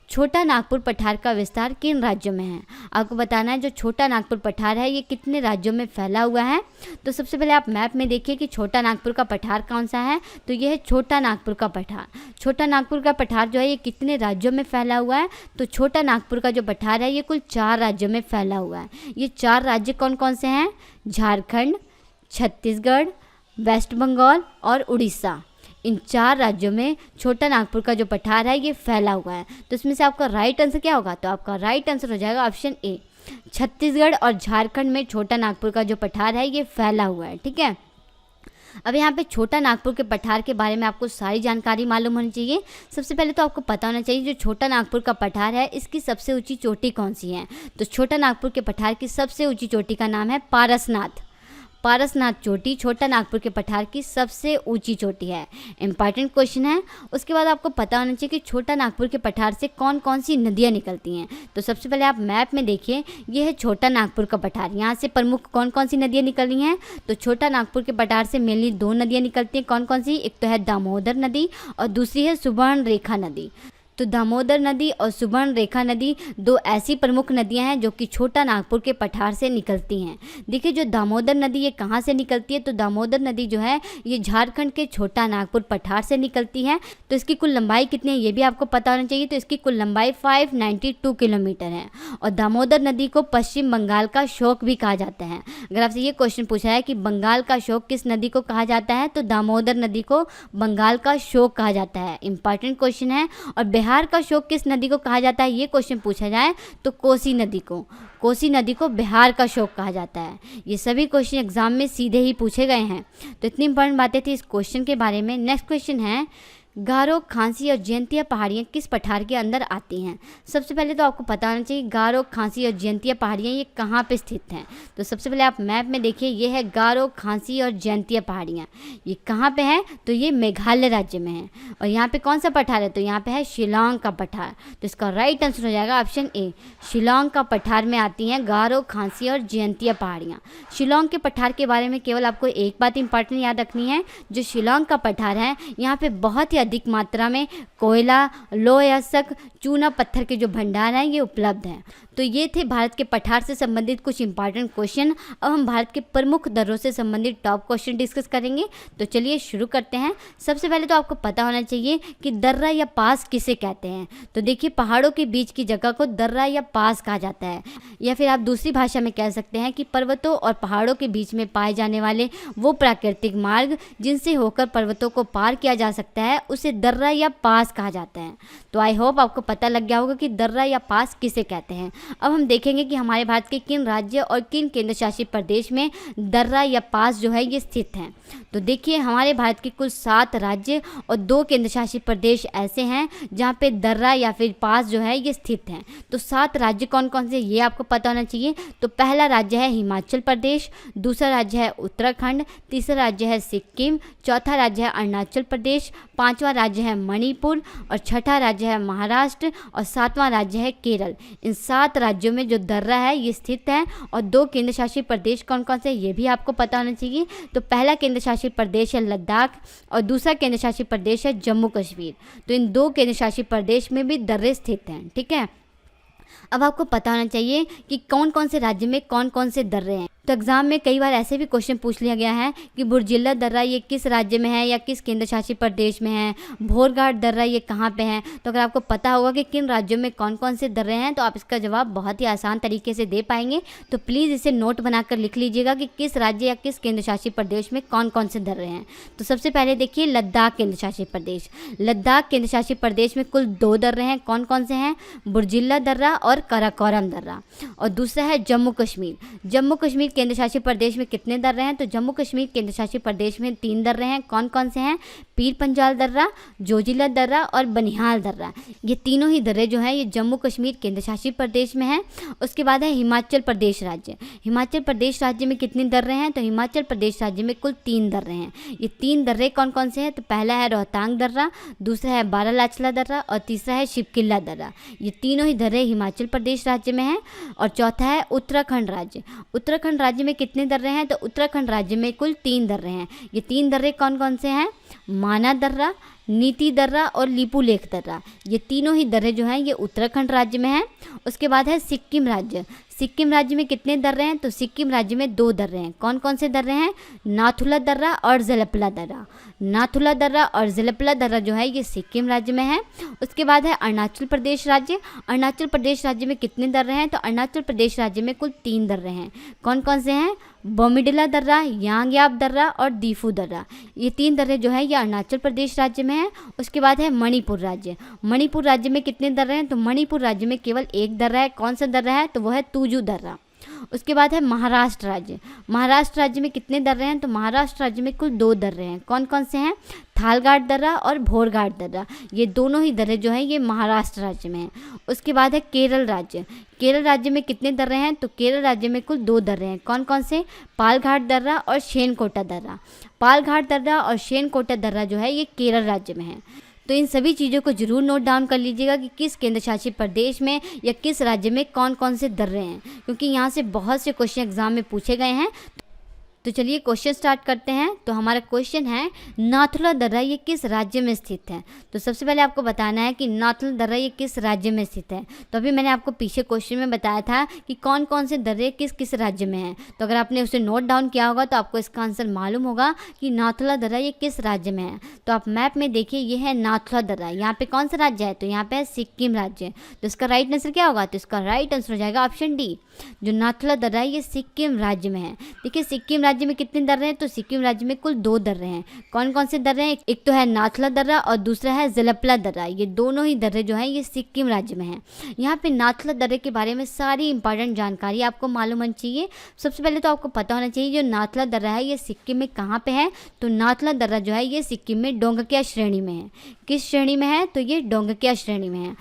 छोटा नागपुर पठार का विस्तार किन राज्यों में है। आपको बताना है जो छोटा नागपुर पठार है ये कितने राज्यों में फैला हुआ है। तो सबसे पहले आप मैप में देखिए कि छोटा नागपुर का पठार कौन सा है। तो ये है छोटा नागपुर का पठार। छोटा नागपुर का पठार जो है ये कितने राज्यों में फैला हुआ है। तो छोटा नागपुर का जो पठार है ये कुल 4 राज्यों में फैला हुआ है। ये 4 राज्य कौन कौन से हैं? झारखंड, छत्तीसगढ़, वेस्ट बंगाल और उड़ीसा। इन 4 राज्यों में छोटा नागपुर का जो पठार है ये फैला हुआ है। तो इसमें से आपका राइट आंसर क्या होगा? तो आपका राइट आंसर हो जाएगा ऑप्शन ए। छत्तीसगढ़ और झारखंड में छोटा नागपुर का जो पठार है ये फैला हुआ है। ठीक है, अब यहाँ पे छोटा नागपुर के पठार के बारे में आपको सारी जानकारी मालूम होनी चाहिए। सबसे पहले तो आपको पता होना चाहिए जो छोटा नागपुर का पठार है इसकी सबसे ऊंची चोटी कौन सी है। तो छोटा नागपुर के पठार की सबसे ऊंची चोटी का नाम है पारसनाथ। पारसनाथ चोटी छोटा नागपुर के पठार की सबसे ऊंची चोटी है। इंपॉर्टेंट क्वेश्चन है। उसके बाद आपको पता होना चाहिए कि छोटा नागपुर के पठार से कौन कौन सी नदियां निकलती हैं। तो सबसे पहले आप मैप में देखिए, यह है छोटा नागपुर का पठार। यहाँ से प्रमुख कौन कौन सी नदियां निकल रही हैं। तो छोटा नागपुर के पठार से मेनली 2 नदियां निकलती हैं। कौन कौन सी? एक तो है दामोदर नदी और दूसरी है सुवर्णरेखा नदी। तो दामोदर नदी और सुवर्ण रेखा नदी दो ऐसी प्रमुख नदियां हैं जो कि छोटा नागपुर के पठार से निकलती हैं। देखिए जो दामोदर नदी ये कहाँ से निकलती है, तो दामोदर नदी जो है ये झारखंड के छोटा नागपुर पठार से निकलती है। तो इसकी कुल लंबाई कितनी है ये भी आपको पता होना चाहिए। तो इसकी कुल लंबाई 592 किलोमीटर है। और दामोदर नदी को पश्चिम बंगाल का शोक भी कहा जाता है। अगर आपसे ये क्वेश्चन पूछा है कि बंगाल का शोक किस नदी को कहा जाता है, तो दामोदर नदी को बंगाल का शोक कहा जाता है। इंपॉर्टेंट क्वेश्चन है। और बिहार का शोक किस नदी को कहा जाता है ये क्वेश्चन पूछा जाए तो कोसी नदी को बिहार का शोक कहा जाता है। ये सभी क्वेश्चन एग्जाम में सीधे ही पूछे गए हैं। तो इतनी इंपॉर्टेंट बातें थी इस क्वेश्चन के बारे में। नेक्स्ट क्वेश्चन है, गारो, खांसी और जयंतिया पहाड़ियाँ किस पठार के अंदर आती हैं। सबसे पहले तो आपको पता होना चाहिए गारो, खांसी और जयंतिया पहाड़ियाँ ये कहाँ पे स्थित हैं। तो सबसे पहले आप मैप में देखिए, ये है गारो, खांसी और जयंतिया पहाड़ियाँ। ये कहाँ पे है, तो ये मेघालय राज्य में है। और यहाँ पे कौन सा पठार है, तो यहाँ पे है शिलांग का पठार। तो इसका राइट आंसर हो जाएगा ऑप्शन ए, शिलांग का पठार में आती हैं गारो, खांसी और जयंतिया पहाड़ियाँ। शिलांग के पठार के बारे में केवल आपको एक बात इंपॉर्टेंट याद रखनी है, जो शिलांग का पठार है यहाँ पे बहुत ही अधिक मात्रा में कोयला, लोह अयस्क, चूना पत्थर के जो भंडार हैं ये उपलब्ध हैं। तो ये थे भारत के पठार से संबंधित कुछ इंपॉर्टेंट क्वेश्चन। अब हम भारत के प्रमुख दर्रों से संबंधित टॉप क्वेश्चन डिस्कस करेंगे। तो चलिए शुरू करते हैं। सबसे पहले तो आपको पता होना चाहिए कि दर्रा या पास किसे कहते हैं। तो देखिए पहाड़ों के बीच की जगह को दर्रा या पास कहा जाता है, या फिर आप दूसरी भाषा में कह सकते हैं कि पर्वतों और पहाड़ों के बीच में पाए जाने वाले वो प्राकृतिक मार्ग जिनसे होकर पर्वतों को पार किया जा सकता है उसे दर्रा या पास कहा जाता है। तो आई होप आपको पता लग गया होगा कि दर्रा या पास किसे कहते हैं। अब हम देखेंगे कि हमारे भारत के किन राज्य और किन केंद्र शासित प्रदेश में दर्रा या पास जो है ये स्थित हैं। तो देखिए हमारे भारत के कुल 7 राज्य और 2 केंद्र शासित प्रदेश ऐसे हैं जहाँ पे दर्रा या फिर पास जो है ये स्थित हैं। तो 7 राज्य कौन कौन से ये आपको पता होना चाहिए। तो पहला राज्य है हिमाचल प्रदेश, दूसरा राज्य है उत्तराखंड, तीसरा राज्य है सिक्किम, चौथा राज्य है अरुणाचल प्रदेश, पांचवा राज्य है मणिपुर और छठा राज्य है महाराष्ट्र और सातवां राज्य है केरल। इन 7 राज्यों में जो दर्रा है ये स्थित है। और 2 केंद्र शासित प्रदेश कौन कौन से ये भी आपको पता होना चाहिए। तो पहला केंद्र शासित प्रदेश है लद्दाख और दूसरा केंद्र शासित प्रदेश है जम्मू कश्मीर। तो इन 2 केंद्र शासित प्रदेश में भी दर्रे स्थित हैं। ठीक है, अब आपको पता होना चाहिए कि कौन कौन से राज्य में कौन कौन से दर्रे हैं। तो एग्जाम में कई बार ऐसे भी क्वेश्चन पूछ लिया गया है कि बुर्जिल्ला दर्रा ये किस राज्य में है या किस केंद्र शासित प्रदेश में है, भोरघाट दर्रा ये कहाँ पे है। तो अगर आपको पता होगा कि किन राज्यों में कौन कौन से दर्रे हैं तो आप इसका जवाब बहुत ही आसान तरीके से दे पाएंगे। तो प्लीज़ इसे नोट बनाकर लिख लीजिएगा कि किस राज्य या किस केंद्र शासित प्रदेश में कौन कौन से दर्रे हैं। तो सबसे पहले देखिए लद्दाख केंद्र शासित प्रदेश। लद्दाख केंद्र शासित प्रदेश में कुल 2 दर्रे हैं। कौन कौन से हैं, बुर्जिल्ला दर्रा और कराकोरम दर्रा। और दूसरा है जम्मू कश्मीर। जम्मू कश्मीर केंद्र शासित प्रदेश में कितने दर्रे हैं, तो जम्मू कश्मीर केंद्र शासित प्रदेश में 3 दर्रे हैं। कौन कौन से हैं, पीर पंजाल दर्रा, जोजिला दर्रा और बनिहाल दर्रा। ये तीनों ही दर्रे जो हैं ये जम्मू कश्मीर केंद्र शासित प्रदेश में हैं। उसके बाद है हिमाचल प्रदेश राज्य। हिमाचल प्रदेश राज्य में कितने दर्रे हैं, तो हिमाचल प्रदेश राज्य में कुल 3 दर्रे हैं। ये 3 दर्रे कौन कौन से हैं, तो पहला है रोहतांग दर्रा, दूसरा है बारालाचला दर्रा और तीसरा है शिवकिला दर्रा। ये तीनों ही दर्रे हिमाचल प्रदेश राज्य में हैं। और चौथा है उत्तराखंड राज्य। उत्तराखंड राज्य में कितने दर्रे हैं, तो उत्तराखंड राज्य में कुल 3 दर्रे हैं। ये 3 दर्रे कौन कौन से हैं, माना दर्रा, नीति दर्रा और लिपुलेख दर्रा। ये तीनों ही दर्रे जो हैं ये उत्तराखंड राज्य में हैं। उसके बाद है सिक्किम राज्य। सिक्किम राज्य में कितने दर्रे हैं, तो सिक्किम राज्य में 2 दर्रे हैं। कौन कौन से दर्रे हैं, नाथुला दर्रा और जलपला दर्रा। नाथुला दर्रा और जलपला दर्रा जो है ये सिक्किम राज्य में है। उसके बाद है अरुणाचल प्रदेश राज्य। अरुणाचल प्रदेश राज्य में कितने दर्रे हैं, तो अरुणाचल प्रदेश राज्य में कुल 3 दर्रे हैं। कौन कौन से हैं, बोमिडिला दर्रा, यांगयाप दर्रा और दीफू दर्रा। ये 3 दर्रे जो है ये अरुणाचल प्रदेश राज्य में है। उसके बाद है मणिपुर राज्य। मणिपुर राज्य में कितने दर्रे हैं, तो मणिपुर राज्य में केवल 1 दर्रा है। कौन सा दर्रा है, तो वो है तुजू दर्रा। उसके बाद है महाराष्ट्र राज्य। महाराष्ट्र राज्य में कितने दर्रे हैं, तो महाराष्ट्र राज्य में कुल 2 दर्रे हैं। कौन कौन से हैं, थालघाट दर्रा और भोरघाट दर्रा। ये दोनों ही दर्रे जो हैं ये महाराष्ट्र राज्य में हैं। उसके बाद है केरल राज्य। केरल राज्य में कितने दर्रे हैं, तो केरल राज्य में कुल 2 दर्रे हैं। कौन कौन से, पालघाट दर्रा और शेनकोटा दर्रा। पालघाट दर्रा और शेनकोटा दर्रा जो है ये केरल राज्य में है। तो इन सभी चीज़ों को जरूर नोट डाउन कर लीजिएगा कि किस केंद्र शासित प्रदेश में या किस राज्य में कौन कौन से दर्रे हैं, क्योंकि यहाँ से बहुत से क्वेश्चन एग्जाम में पूछे गए हैं। तो चलिए क्वेश्चन स्टार्ट करते हैं। तो हमारा क्वेश्चन है नाथुला दर्रा ये किस राज्य में स्थित है। तो सबसे पहले आपको बताना है कि नाथुला दर्रा ये किस राज्य में स्थित है। तो अभी मैंने आपको पीछे क्वेश्चन में बताया था कि कौन कौन से दर्रे किस किस राज्य में हैं। तो अगर आपने उसे नोट डाउन किया होगा तो आपको इसका आंसर मालूम होगा कि नाथुला दर्रा ये किस राज्य में है। तो आप मैप में देखिए, ये है नाथुला दर्रा। यहाँ पे कौन सा राज्य है, तो यहाँ पे है सिक्किम राज्य। तो इसका राइट आंसर क्या होगा, तो इसका राइट आंसर हो जाएगा ऑप्शन डी। जो नाथुला दर्रा है ये सिक्किम राज्य में है। देखिए सिक्किम राज्य में कितने दर्रे हैं, तो सिक्किम राज्य में कुल 2 दर्रे हैं। कौन कौन से दर्रे हैं, एक तो है नाथुला दर्रा और दूसरा है जलपला दर्रा। ये दोनों ही दर्रे जो हैं ये सिक्किम राज्य में हैं। यहाँ पे नाथुला दर्रे के बारे में सारी इंपॉर्टेंट जानकारी आपको मालूम होनी चाहिए। सबसे पहले तो आपको पता होना चाहिए जो नाथुला दर्रा है ये सिक्किम में कहाँ पे है। तो नाथुला दर्रा जो है ये सिक्किम में डोंगकिया श्रेणी में है। किस श्रेणी में है, तो ये डोंगकिया श्रेणी में है।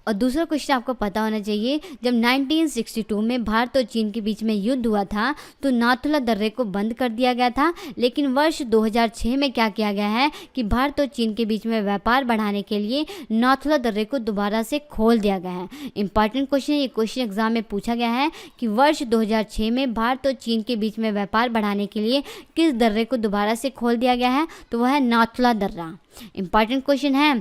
और दूसरा क्वेश्चन आपको पता होना चाहिए, जब 1962 में भारत और चीन के बीच में युद्ध हुआ था तो नाथुला दर्रे को बंद कर दिया गया था। लेकिन वर्ष 2006 में क्या किया गया है कि भारत और चीन के बीच में व्यापार बढ़ाने के लिए नाथुला दर्रे को दोबारा से खोल दिया गया है। इंपॉर्टेंट क्वेश्चन है, ये क्वेश्चन एग्जाम में पूछा गया है कि वर्ष 2006 में भारत और चीन के बीच में व्यापार बढ़ाने के लिए किस दर्रे को दोबारा से खोल दिया गया है, तो वह है नाथुला दर्रा। इंपॉर्टेंट क्वेश्चन है।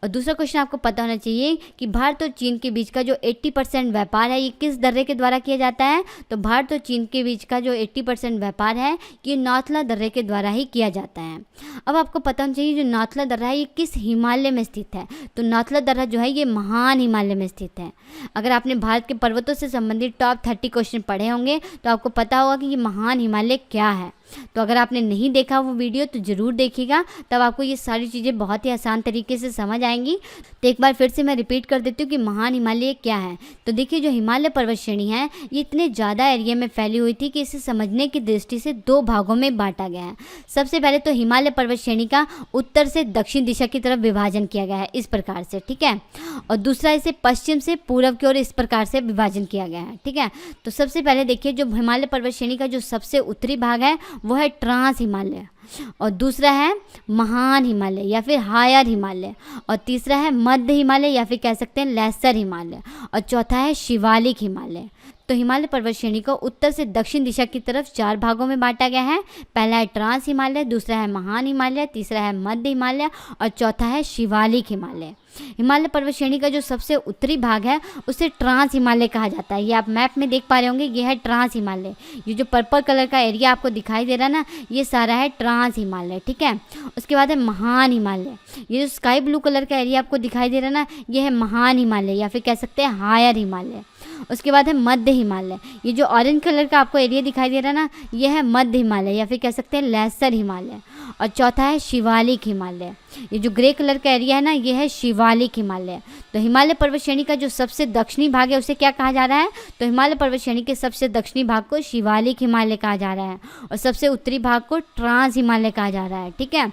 और दूसरा क्वेश्चन आपको पता होना चाहिए कि भारत और चीन के बीच का जो 80% व्यापार है ये किस दर्रे के द्वारा किया जाता है। तो भारत और चीन के बीच का जो 80% व्यापार है ये नाथुला दर्रे के द्वारा ही किया जाता है। अब आपको पता होना चाहिए जो नाथुला दर्रा है ये किस हिमालय में स्थित है। तो नाथुला दर्रा जो है ये महान हिमालय में स्थित है। अगर आपने भारत के पर्वतों से संबंधित टॉप 30 क्वेश्चन पढ़े होंगे तो आपको पता होगा कि ये महान हिमालय क्या है। तो अगर आपने नहीं देखा वो वीडियो तो ज़रूर देखिएगा, तब आपको ये सारी चीज़ें बहुत ही आसान तरीके से समझ आएंगी। तो एक बार फिर से मैं रिपीट कर देती हूँ कि महान हिमालय क्या है। तो देखिए जो हिमालय पर्वत श्रेणी है ये इतने ज़्यादा एरिया में फैली हुई थी कि इसे समझने की दृष्टि से 2 भागों में बांटा गया है। सबसे पहले तो हिमालय पर्वत श्रेणी का उत्तर से दक्षिण दिशा की तरफ विभाजन किया गया है इस प्रकार से, ठीक है। और दूसरा इसे पश्चिम से पूर्व की ओर इस प्रकार से विभाजन किया गया है, ठीक है। तो सबसे पहले देखिए जो हिमालय पर्वत श्रेणी का जो सबसे उत्तरी भाग है वो है ट्रांस हिमालय, और दूसरा है महान हिमालय या फिर हायर हिमालय, और तीसरा है मध्य हिमालय या फिर कह सकते हैं लेसर हिमालय, और चौथा है शिवालिक हिमालय। तो हिमालय पर्वत श्रेणी को उत्तर से दक्षिण दिशा की तरफ 4 भागों में बांटा गया है। पहला है ट्रांस हिमालय, दूसरा है महान हिमालय, तीसरा है मध्य हिमालय और चौथा है शिवालिक हिमालय। हिमालय पर्वत श्रेणी का जो सबसे उत्तरी भाग है उसे ट्रांस हिमालय कहा जाता है। ये आप मैप में देख पा रहे होंगे, ये है ट्रांस हिमालय। ये जो पर्पल कलर का एरिया आपको दिखाई दे रहा है ना, ये सारा है ट्रांस हिमालय, ठीक है। उसके बाद है महान हिमालय। ये जो स्काई ब्लू कलर का एरिया आपको दिखाई दे रहा है ना, ये है महान हिमालय या फिर कह सकते हैं हायर हिमालय। उसके बाद है मध्य हिमालय। ये जो ऑरेंज कलर का आपको एरिया दिखाई दे रहा है ना, ये है मध्य हिमालय या फिर कह सकते हैं लेसर हिमालय। और चौथा है शिवालिक हिमालय। ये जो ग्रे कलर का एरिया है ना, ये है शिवालिक हिमालय। तो हिमालय पर्वत श्रेणी का जो सबसे दक्षिणी भाग है उसे क्या कहा जा रहा है, तो हिमालय पर्वत श्रेणी के सबसे दक्षिणी भाग को शिवालिक हिमालय कहा जा रहा है और सबसे उत्तरी भाग को ट्रांस हिमालय कहा जा रहा है, ठीक है।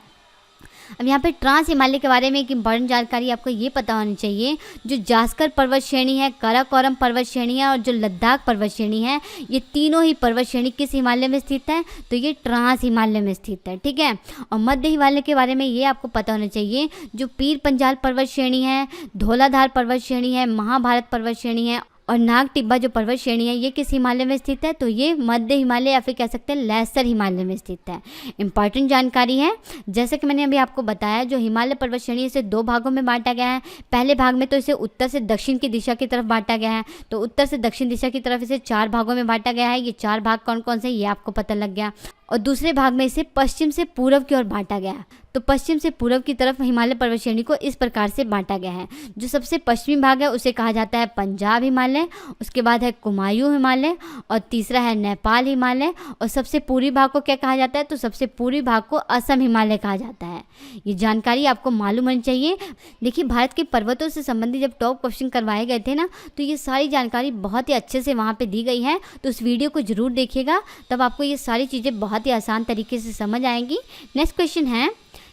अब यहाँ पे ट्रांस हिमालय के बारे में एक इंपॉर्टेंट जानकारी आपको ये पता होनी चाहिए, जो जास्कर पर्वत श्रेणी है, काराकोरम पर्वत श्रेणी है और जो लद्दाख पर्वत श्रेणी है, ये तीनों ही पर्वत श्रेणी किस हिमालय में स्थित है, तो ये ट्रांस हिमालय में स्थित है, ठीक है। और मध्य हिमालय के बारे में ये आपको पता होना चाहिए, जो पीर पंजाल पर्वत श्रेणी है, धौलाधार पर्वत श्रेणी है, महाभारत पर्वत श्रेणी है और नाग टिब्बा जो पर्वत श्रेणी है, ये किस हिमालय में स्थित है, तो ये मध्य हिमालय या फिर कह सकते हैं लेसर हिमालय में स्थित है। इंपॉर्टेंट जानकारी है। जैसे कि मैंने अभी आपको बताया, जो हिमालय पर्वत श्रेणी इसे 2 भागों में बांटा गया है। पहले भाग में तो इसे उत्तर से दक्षिण की दिशा की तरफ बांटा गया है, तो उत्तर से दक्षिण दिशा की तरफ इसे 4 भागों में बांटा गया है। ये 4 भाग कौन कौन से ये आपको पता लग गया। और दूसरे भाग में इसे पश्चिम से पूर्व की ओर बांटा गया। तो पश्चिम से पूर्व की तरफ हिमालय पर्वत श्रेणी को इस प्रकार से बांटा गया है। जो सबसे पश्चिमी भाग है उसे कहा जाता है पंजाब हिमालय, उसके बाद है कुमायूं हिमालय और तीसरा है नेपाल हिमालय। और सबसे पूर्वी भाग को क्या कहा जाता है, तो सबसे पूर्वी भाग को असम हिमालय कहा जाता है। ये जानकारी आपको मालूम होनी चाहिए। देखिए भारत के पर्वतों से संबंधित जब टॉप क्वेश्चन करवाए गए थे ना, तो ये सारी जानकारी बहुत ही अच्छे से वहाँ पे दी गई है। तो उस वीडियो को जरूर देखिएगा, तब आपको ये सारी चीज़ें बहुत ही आसान तरीके से समझ आएंगी। नेक्स्ट क्वेश्चन है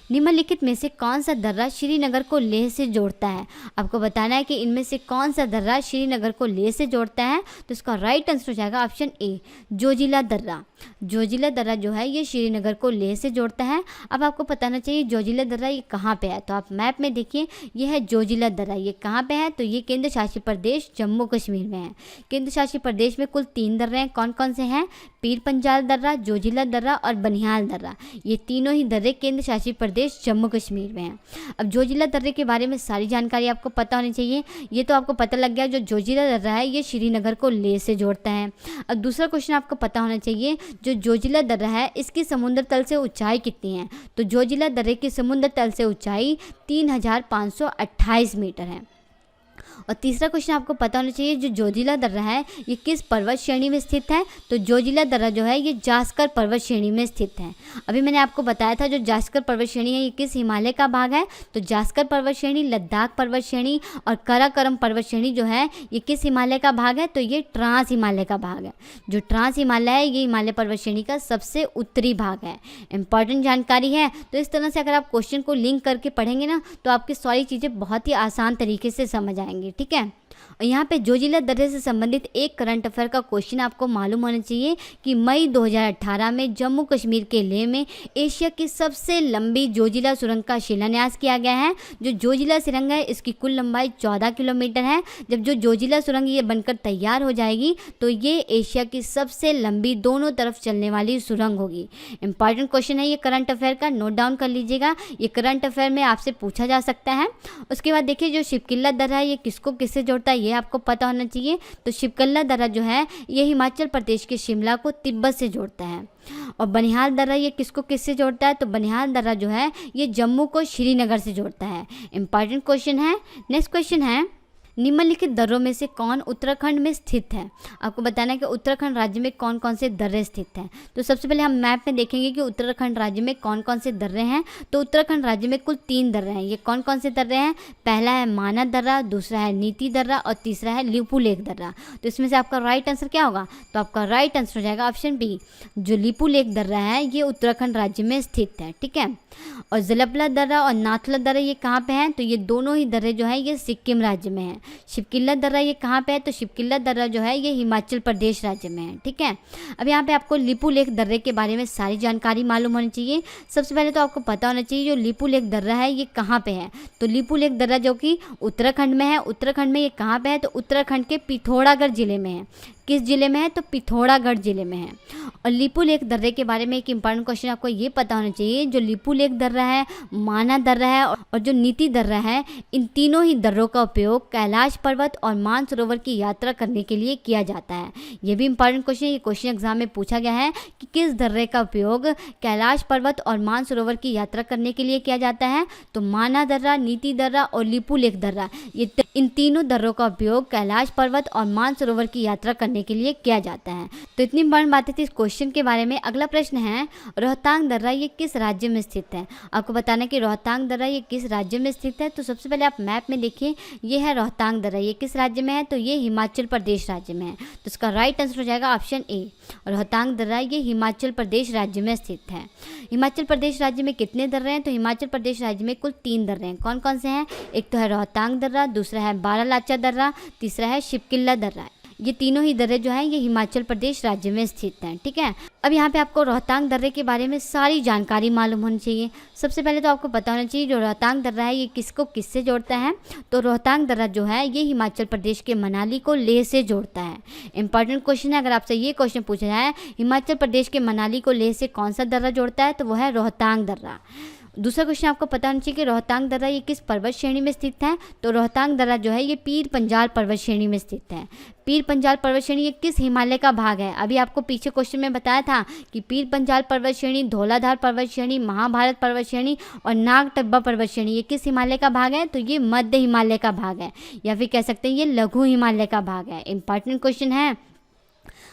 निम्नलिखित में से कौन सा दर्रा श्रीनगर को लेह से जोड़ता है? आपको बताना है कि इनमें से कौन सा दर्रा श्रीनगर को लेह से जोड़ता है। तो इसका राइट आंसर हो जाएगा ऑप्शन ए, जोजिला दर्रा। जोजिला दर्रा जो है ये श्रीनगर को लेह से जोड़ता है। अब आपको बताना चाहिए जोजिला दर्रा ये कहाँ पे है। तो आप मैप में देखिए, ये है जोजिला दर्रा। ये कहाँ पे है? तो ये केंद्र शासित प्रदेश जम्मू कश्मीर में है। केंद्र शासित प्रदेश में कुल 3 दर्रे हैं। कौन कौन से हैं? पीर पंजाल दर्रा, जोजिला दर्रा और बनिहाल दर्रा। ये तीनों ही दर्रे केंद्र शासित प्रदेश जम्मू कश्मीर में हैं। अब जोजिला दर्रे के बारे में सारी जानकारी आपको पता होनी चाहिए। ये तो आपको पता लग गया, जो जोजिला दर्रा है ये श्रीनगर को लेह से जोड़ता है। अब दूसरा क्वेश्चन आपको पता होना चाहिए, जो जोजिला दर्रा है इसकी समुद्र तल से ऊंचाई कितनी है? तो जोजिला दर्रे की समुद्र तल से ऊंचाई 3528 मीटर है। और तीसरा क्वेश्चन आपको पता होना चाहिए, जो जोजिला दर्रा है ये किस पर्वत श्रेणी में स्थित है? तो जोजिला दर्रा जो है ये जास्कर पर्वत श्रेणी में स्थित है। अभी मैंने आपको बताया था जो जास्कर पर्वत श्रेणी है ये किस हिमालय का भाग है? तो जास्कर पर्वत श्रेणी, लद्दाख पर्वत श्रेणी और काराकोरम पर्वत श्रेणी जो है ये किस हिमालय का भाग है? तो ये ट्रांस हिमालय का भाग है। जो ट्रांस हिमालय है ये हिमालय पर्वत श्रेणी का सबसे उत्तरी भाग है। इंपॉर्टेंट जानकारी है। तो इस तरह से अगर आप क्वेश्चन को लिंक करके पढ़ेंगे ना तो आपकी सारी चीज़ें बहुत ही आसान तरीके से समझ आएंगी। ठीक है। और यहाँ पे जोजिला दर्रे से संबंधित एक करंट अफेयर का क्वेश्चन आपको मालूम होना चाहिए कि मई 2018 में जम्मू कश्मीर के लेह में एशिया की सबसे लंबी जोजिला सुरंग का शिलान्यास किया गया है। जो जोजिला सुरंग है इसकी कुल लंबाई 14 किलोमीटर है। जब जो जोजिला सुरंग ये बनकर तैयार हो जाएगी तो ये एशिया की सबसे लंबी दोनों तरफ चलने वाली सुरंग होगी। इंपॉर्टेंट क्वेश्चन है ये करंट अफेयर का, नोट डाउन कर लीजिएगा। ये करंट अफेयर में आपसे पूछा जा सकता है। उसके बाद देखिए, जो शिवकिला दर्रा है ये किसको किससे जोड़ता है ये आपको पता होना चाहिए। तो शिवकिला दर्रा जो है ये हिमाचल प्रदेश के शिमला को तिब्बत से जोड़ता है। और बनिहाल दर्रा ये किसको किससे जोड़ता है? तो बनिहाल दर्रा जो है ये जम्मू को श्रीनगर से जोड़ता है। इंपॉर्टेंट क्वेश्चन है। नेक्स्ट क्वेश्चन है, निम्नलिखित दर्रों में से कौन उत्तराखंड में स्थित है? आपको बताना है कि उत्तराखंड राज्य में कौन कौन से दर्रे स्थित हैं। तो सबसे पहले हम मैप में देखेंगे कि उत्तराखंड राज्य में कौन कौन से दर्रे हैं। तो उत्तराखंड राज्य में कुल 3 दर्रे हैं। ये कौन कौन से दर्रे हैं? पहला है माना दर्रा, दूसरा है नीति दर्रा और तीसरा है लिपुलेख दर्रा। तो इसमें से आपका राइट आंसर क्या होगा? तो आपका राइट आंसर हो जाएगा ऑप्शन बी, जो लिपुलेख दर्रा है ये उत्तराखंड राज्य में स्थित है। ठीक है। और जलपला दर्रा और नाथला दर्रा ये कहाँ पे हैं? तो ये दोनों ही दर्रे जो है ये सिक्किम राज्य में है। शिवकिला दर्रा ये कहाँ पे है? तो शिवकिला दर्रा जो है ये हिमाचल प्रदेश राज्य में है। ठीक है। अब यहाँ पे आपको लिपुलेख दर्रे के बारे में सारी जानकारी मालूम होनी चाहिए। सबसे पहले तो आपको पता होना चाहिए जो लिपुलेख दर्रा है ये कहाँ पे है। तो लिपुलेख दर्रा जो कि उत्तराखंड में है। उत्तराखंड में ये कहाँ पे है? तो उत्तराखंड के पिथौरागढ़ जिले में है। किस जिले में है? तो पिथौरागढ़ जिले में है। और लिपुलेख दर्रे के बारे में एक इंपॉर्टेंट क्वेश्चन आपको ये पता होना चाहिए, जो लिपुलेख दर्रा है, माना दर्रा है और जो नीति दर्रा है, इन तीनों ही दर्रों का उपयोग कैलाश पर्वत और मानसरोवर की यात्रा करने के लिए किया जाता है। ये भी इंपॉर्टेंट क्वेश्चन है। ये क्वेश्चन एग्जाम में पूछा गया है कि किस दर्रे का उपयोग कैलाश पर्वत और मानसरोवर की यात्रा करने के लिए किया जाता है। तो माना दर्रा, नीति दर्रा और लिपुलेख दर्रा ये इन तीनों दर्रों का उपयोग कैलाश पर्वत और मानसरोवर की यात्रा करने के लिए किया जाता है। तो इतनी इंपॉर्टेंट बातें थी इस क्वेश्चन के बारे में। अगला प्रश्न है, रोहतांग दर्रा ये किस राज्य में स्थित है? आपको बताना है कि रोहतांग दर्रा ये किस राज्य में स्थित है। तो सबसे पहले आप मैप में देखिए, ये है रोहतांग दर्रा। ये किस राज्य में है? तो ये हिमाचल प्रदेश राज्य में है। तो इसका राइट आंसर हो जाएगा ऑप्शन ए, रोहतांग दर्रा ये हिमाचल प्रदेश राज्य में स्थित है। हिमाचल प्रदेश राज्य में कितने दर्रे हैं? तो हिमाचल प्रदेश राज्य में कुल 3 दर्रे हैं। कौन कौन से हैं? एक तो है रोहतांग दर्रा, दूसरा है बारालाचा दर्रा, तीसरा है शिवकिला दर्रा। ये तीनों ही दर्रे जो हैं ये हिमाचल प्रदेश राज्य में स्थित हैं। ठीक है। अब यहाँ पे आपको रोहतांग दर्रे के बारे में सारी जानकारी मालूम होनी चाहिए। सबसे पहले तो आपको पता होना चाहिए जो रोहतांग दर्रा है ये किसको किससे जोड़ता है। तो रोहतांग दर्रा जो है ये हिमाचल प्रदेश के मनाली को लेह से जोड़ता है। इंपॉर्टेंट क्वेश्चन है। अगर आपसे ये क्वेश्चन पूछा जाए हिमाचल प्रदेश के मनाली को लेह से कौन सा दर्रा जोड़ता है, तो वो है रोहतांग दर्रा। दूसरा क्वेश्चन आपको पता होना चाहिए कि रोहतांग दर्रा ये किस पर्वत श्रेणी में स्थित है। तो रोहतांग दर्रा जो है ये पीर पंजाल पर्वत श्रेणी में स्थित है। पीर पंजाल पर्वत श्रेणी ये किस हिमालय का भाग है? अभी आपको पीछे क्वेश्चन में बताया था कि पीर पंजाल पर्वत श्रेणी, धौलाधार पर्वत श्रेणी, महाभारत पर्वत श्रेणी और नागटब्बा पर्वत श्रेणी ये किस हिमालय का भाग है? तो ये मध्य हिमालय का भाग है, या फिर कह सकते हैं ये लघु हिमालय का भाग है। इंपॉर्टेंट क्वेश्चन है।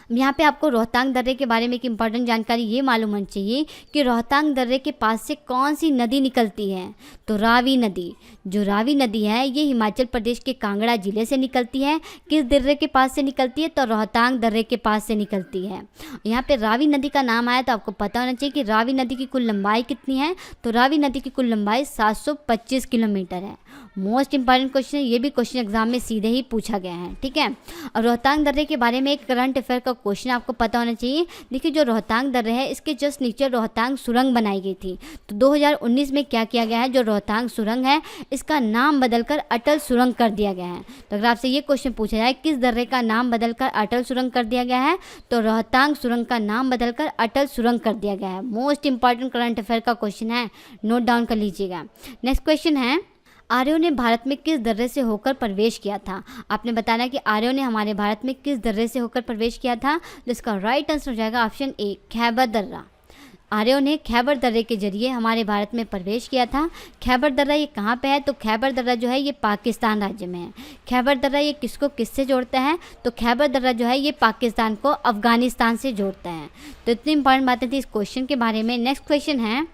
यहाँ पे आपको रोहतांग दर्रे के बारे में एक इम्पॉर्टेंट जानकारी ये मालूम होनी चाहिए कि रोहतांग दर्रे के पास से कौन सी नदी निकलती है। तो रावी नदी। जो रावी नदी है ये हिमाचल प्रदेश के कांगड़ा जिले से निकलती है। किस दर्रे के पास से निकलती है? तो रोहतांग दर्रे के पास से निकलती है। यहाँ पे रावी नदी का नाम आया तो आपको पता होना चाहिए कि रावी नदी की कुल लंबाई कितनी है। तो रावी नदी की कुल लंबाई 725 किलोमीटर है। मोस्ट इंपॉर्टेंट क्वेश्चन है, ये भी क्वेश्चन एग्जाम में सीधे ही पूछा गया है, ठीक है। और रोहतांग दर्रे के बारे में एक करंट अफेयर का क्वेश्चन आपको पता होना चाहिए। देखिए जो रोहतांग दर्रे है इसके जस्ट नीचे रोहतांग सुरंग बनाई गई थी। तो 2019 में क्या किया गया है, जो रोहतांग सुरंग है इसका नाम बदलकर अटल सुरंग कर दिया गया है। तो अगर आपसे ये क्वेश्चन पूछा जाए किस दर्रे का नाम बदलकर अटल सुरंग कर दिया गया है, तो रोहतांग सुरंग का नाम बदलकर अटल सुरंग कर दिया गया है। मोस्ट इंपॉर्टेंट करंट अफेयर का क्वेश्चन है, नोट डाउन कर लीजिएगा। नेक्स्ट क्वेश्चन है, आर्यों ने भारत में किस दर्रे से होकर प्रवेश किया था। आपने बताना कि आर्यों ने हमारे भारत में किस दर्रे से होकर प्रवेश किया था। जिसका राइट आंसर हो जाएगा ऑप्शन ए, खैबर दर्रा। आर्यों ने खैबर दर्रे के जरिए हमारे भारत में प्रवेश किया था। खैबर दर्रा ये कहाँ पे है? तो खैबर दर्रा जो है ये पाकिस्तान राज्य में है। खैबर दर्रा ये किसको किससे जोड़ता है? तो खैबर दर्रा जो है ये पाकिस्तान को अफगानिस्तान से जोड़ता है। तो इतनी इंपॉर्टेंट बातें थी इस क्वेश्चन के बारे में। नेक्स्ट क्वेश्चन है,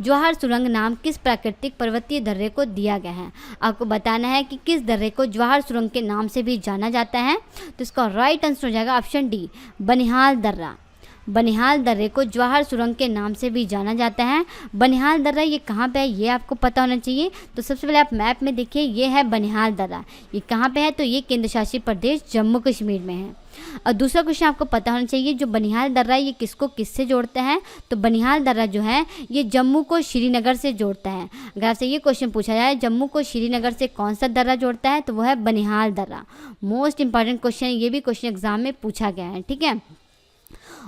जवाहर सुरंग नाम किस प्राकृतिक पर्वतीय दर्रे को दिया गया है। आपको बताना है कि किस दर्रे को जवाहर सुरंग के नाम से भी जाना जाता है। तो इसका राइट आंसर हो जाएगा ऑप्शन डी, बनिहाल दर्रा। बनिहाल दर्रे को जवाहर सुरंग के नाम से भी जाना जाता है। बनिहाल दर्रा ये कहाँ पे है ये आपको पता होना चाहिए। तो सबसे पहले आप मैप में देखिए, ये है बनिहाल दर्रा। ये कहाँ पे है? तो ये केंद्र शासित प्रदेश जम्मू कश्मीर में है। और दूसरा क्वेश्चन आपको पता होना चाहिए, जो बनिहाल दर्रा ये किसको किससे जोड़ता है। तो बनिहाल दर्रा जो है ये जम्मू को श्रीनगर से जोड़ता है। अगर आपसे ये क्वेश्चन पूछा जाए जम्मू को श्रीनगर से कौन सा दर्रा जोड़ता है, तो वो है बनिहाल दर्रा। मोस्ट इंपॉर्टेंट क्वेश्चन है, ये भी क्वेश्चन एग्जाम में पूछा गया है, ठीक है।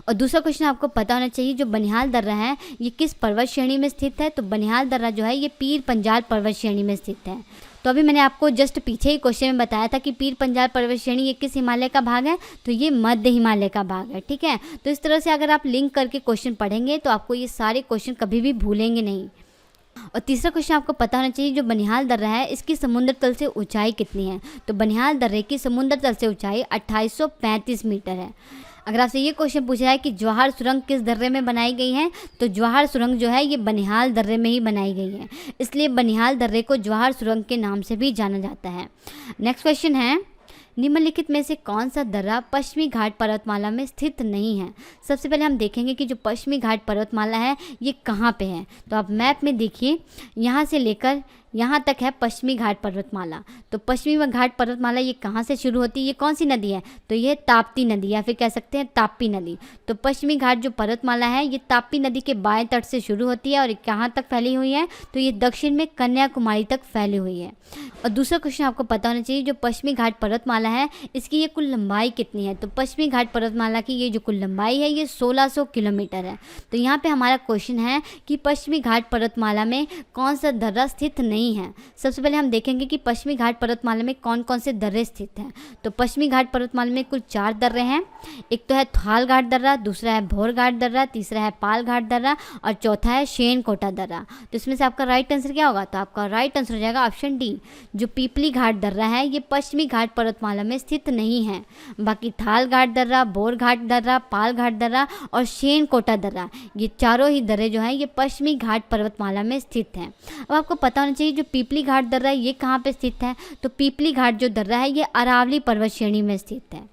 और दूसरा क्वेश्चन आपको पता होना चाहिए, जो बनिहाल दर्रा है ये किस पर्वत श्रेणी में स्थित है। तो बनिहाल दर्रा जो है ये पीर पंजाल पर्वत श्रेणी में स्थित है। तो अभी मैंने आपको जस्ट पीछे ही क्वेश्चन में बताया था कि पीर पंजाल पर्वत श्रेणी ये किस हिमालय का भाग है। तो ये मध्य हिमालय का भाग है, ठीक है। तो इस तरह से अगर आप लिंक करके क्वेश्चन पढ़ेंगे तो आपको ये सारे क्वेश्चन कभी भी भूलेंगे नहीं। और तीसरा क्वेश्चन आपको पता होना चाहिए, जो बनिहाल दर्रा है इसकी समुद्र तल से ऊंचाई कितनी है। तो बनिहाल दर्रे की समुद्र तल से ऊंचाई 2835 मीटर है। अगर आपसे ये क्वेश्चन पूछा जाए कि जवाहर सुरंग किस दर्रे में बनाई गई है, तो जवाहर सुरंग जो है ये बनिहाल दर्रे में ही बनाई गई है। इसलिए बनिहाल दर्रे को जवाहर सुरंग के नाम से भी जाना जाता है। नेक्स्ट क्वेश्चन है, निम्नलिखित में से कौन सा दर्रा पश्चिमी घाट पर्वतमाला में स्थित नहीं है। सबसे पहले हम देखेंगे कि जो पश्चिमी घाट पर्वतमाला है ये कहाँ पे है। तो आप मैप में देखिए, यहाँ से लेकर यहाँ तक है पश्चिमी घाट पर्वतमाला। तो पश्चिमी घाट पर्वतमाला ये कहाँ से शुरू होती है, ये कौन सी नदी है? तो ये ताप्ती नदी या फिर कह सकते हैं ताप्ती नदी। तो पश्चिमी घाट जो पर्वतमाला है ये ताप्ती नदी के बाएं तट से शुरू होती है और कहाँ तक फैली हुई है, तो ये दक्षिण में कन्याकुमारी तक फैली हुई है। और दूसरा क्वेश्चन आपको पता होना चाहिए, जो पश्चिमी घाट पर्वतमाला है इसकी ये कुल लंबाई कितनी है। तो पश्चिमी घाट पर्वतमाला की ये जो कुल लंबाई है ये 1600 किलोमीटर है। तो यहाँ पे हमारा क्वेश्चन है कि पश्चिमी घाट पर्वतमाला में कौन सा दर्रा स्थित नहीं है। सबसे पहले हम देखेंगे कि पश्चिमी घाट पर्वतमाला में कौन कौन से दर्रे स्थित हैं। तो पश्चिमी घाट पर्वतमाला में कुल 4 दर्रे हैं। एक तो है थाल घाट दर्रा, दूसरा है भोर घाट दर्रा, तीसरा है पाल घाट दर्रा और चौथा है शेन कोटा दर्रा। तो इसमें से आपका राइट आंसर क्या होगा? तो आपका राइट आंसर हो जाएगा ऑप्शन डी, जो पीपली घाट दर्रा है ये पश्चिमी घाट पर्वतमाला में स्थित नहीं है। बाकी थाल घाट दर्रा, बोर घाट दर्रा, पाल घाट दर्रा और शेन कोटा दर्रा ये चारों ही दर्रे जो हैं ये पश्चिमी घाट पर्वतमाला में स्थित हैं। अब आपको पता होना चाहिए, जो पीपली घाट दर्रा है ये कहाँ पे स्थित है। तो पीपली घाट जो दर्रा है ये अरावली पर्वत श्रेणी में स्थित है।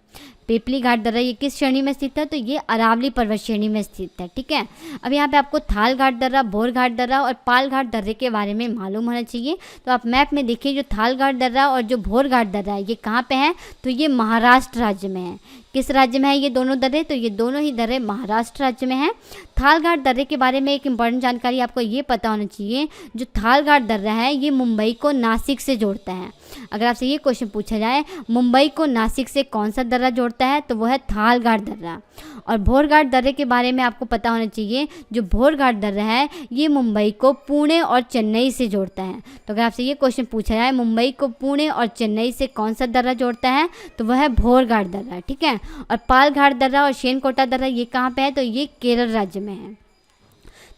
पीपली घाट दर्रा ये किस श्रेणी में स्थित है? तो ये अरावली पर्वत श्रेणी में स्थित है, ठीक है। अब यहाँ पे आपको थाल घाट दर्रा, बोर घाट दर्रा और पाल घाट दर्रे के बारे में मालूम होना चाहिए। तो आप मैप में देखिए, जो थाल घाट दर्रा और जो भोर घाट दर्रा है ये कहाँ पे है? तो ये महाराष्ट्र राज्य में है। किस राज्य में है ये दोनों दर्रे? तो ये दोनों ही दर्रे महाराष्ट्र राज्य में है। थाल घाट दर्रे के बारे में एक इम्पॉर्टेंट जानकारी आपको ये पता होना चाहिए, जो थाल घाट दर्रा है ये मुंबई को नासिक से जोड़ता है। अगर आपसे ये क्वेश्चन पूछा जाए मुंबई को नासिक से कौन सा दर्रा जोड़ता है, तो वो है थाल घाट दर्रा। और भोर घाट दर्रे के बारे में आपको पता होना चाहिए, जो भोर घाट दर्रा है ये मुंबई को पुणे और चेन्नई से जोड़ता है। तो अगर आपसे ये क्वेश्चन पूछा जाए मुंबई को पुणे और चेन्नई से कौन सा दर्रा जोड़ता है, तो वह है भोर घाट दर्रा, ठीक है। और पाल घाट दर्रा और शेन कोटा दर्रा ये कहाँ पे है? तो ये केरल राज्य में है।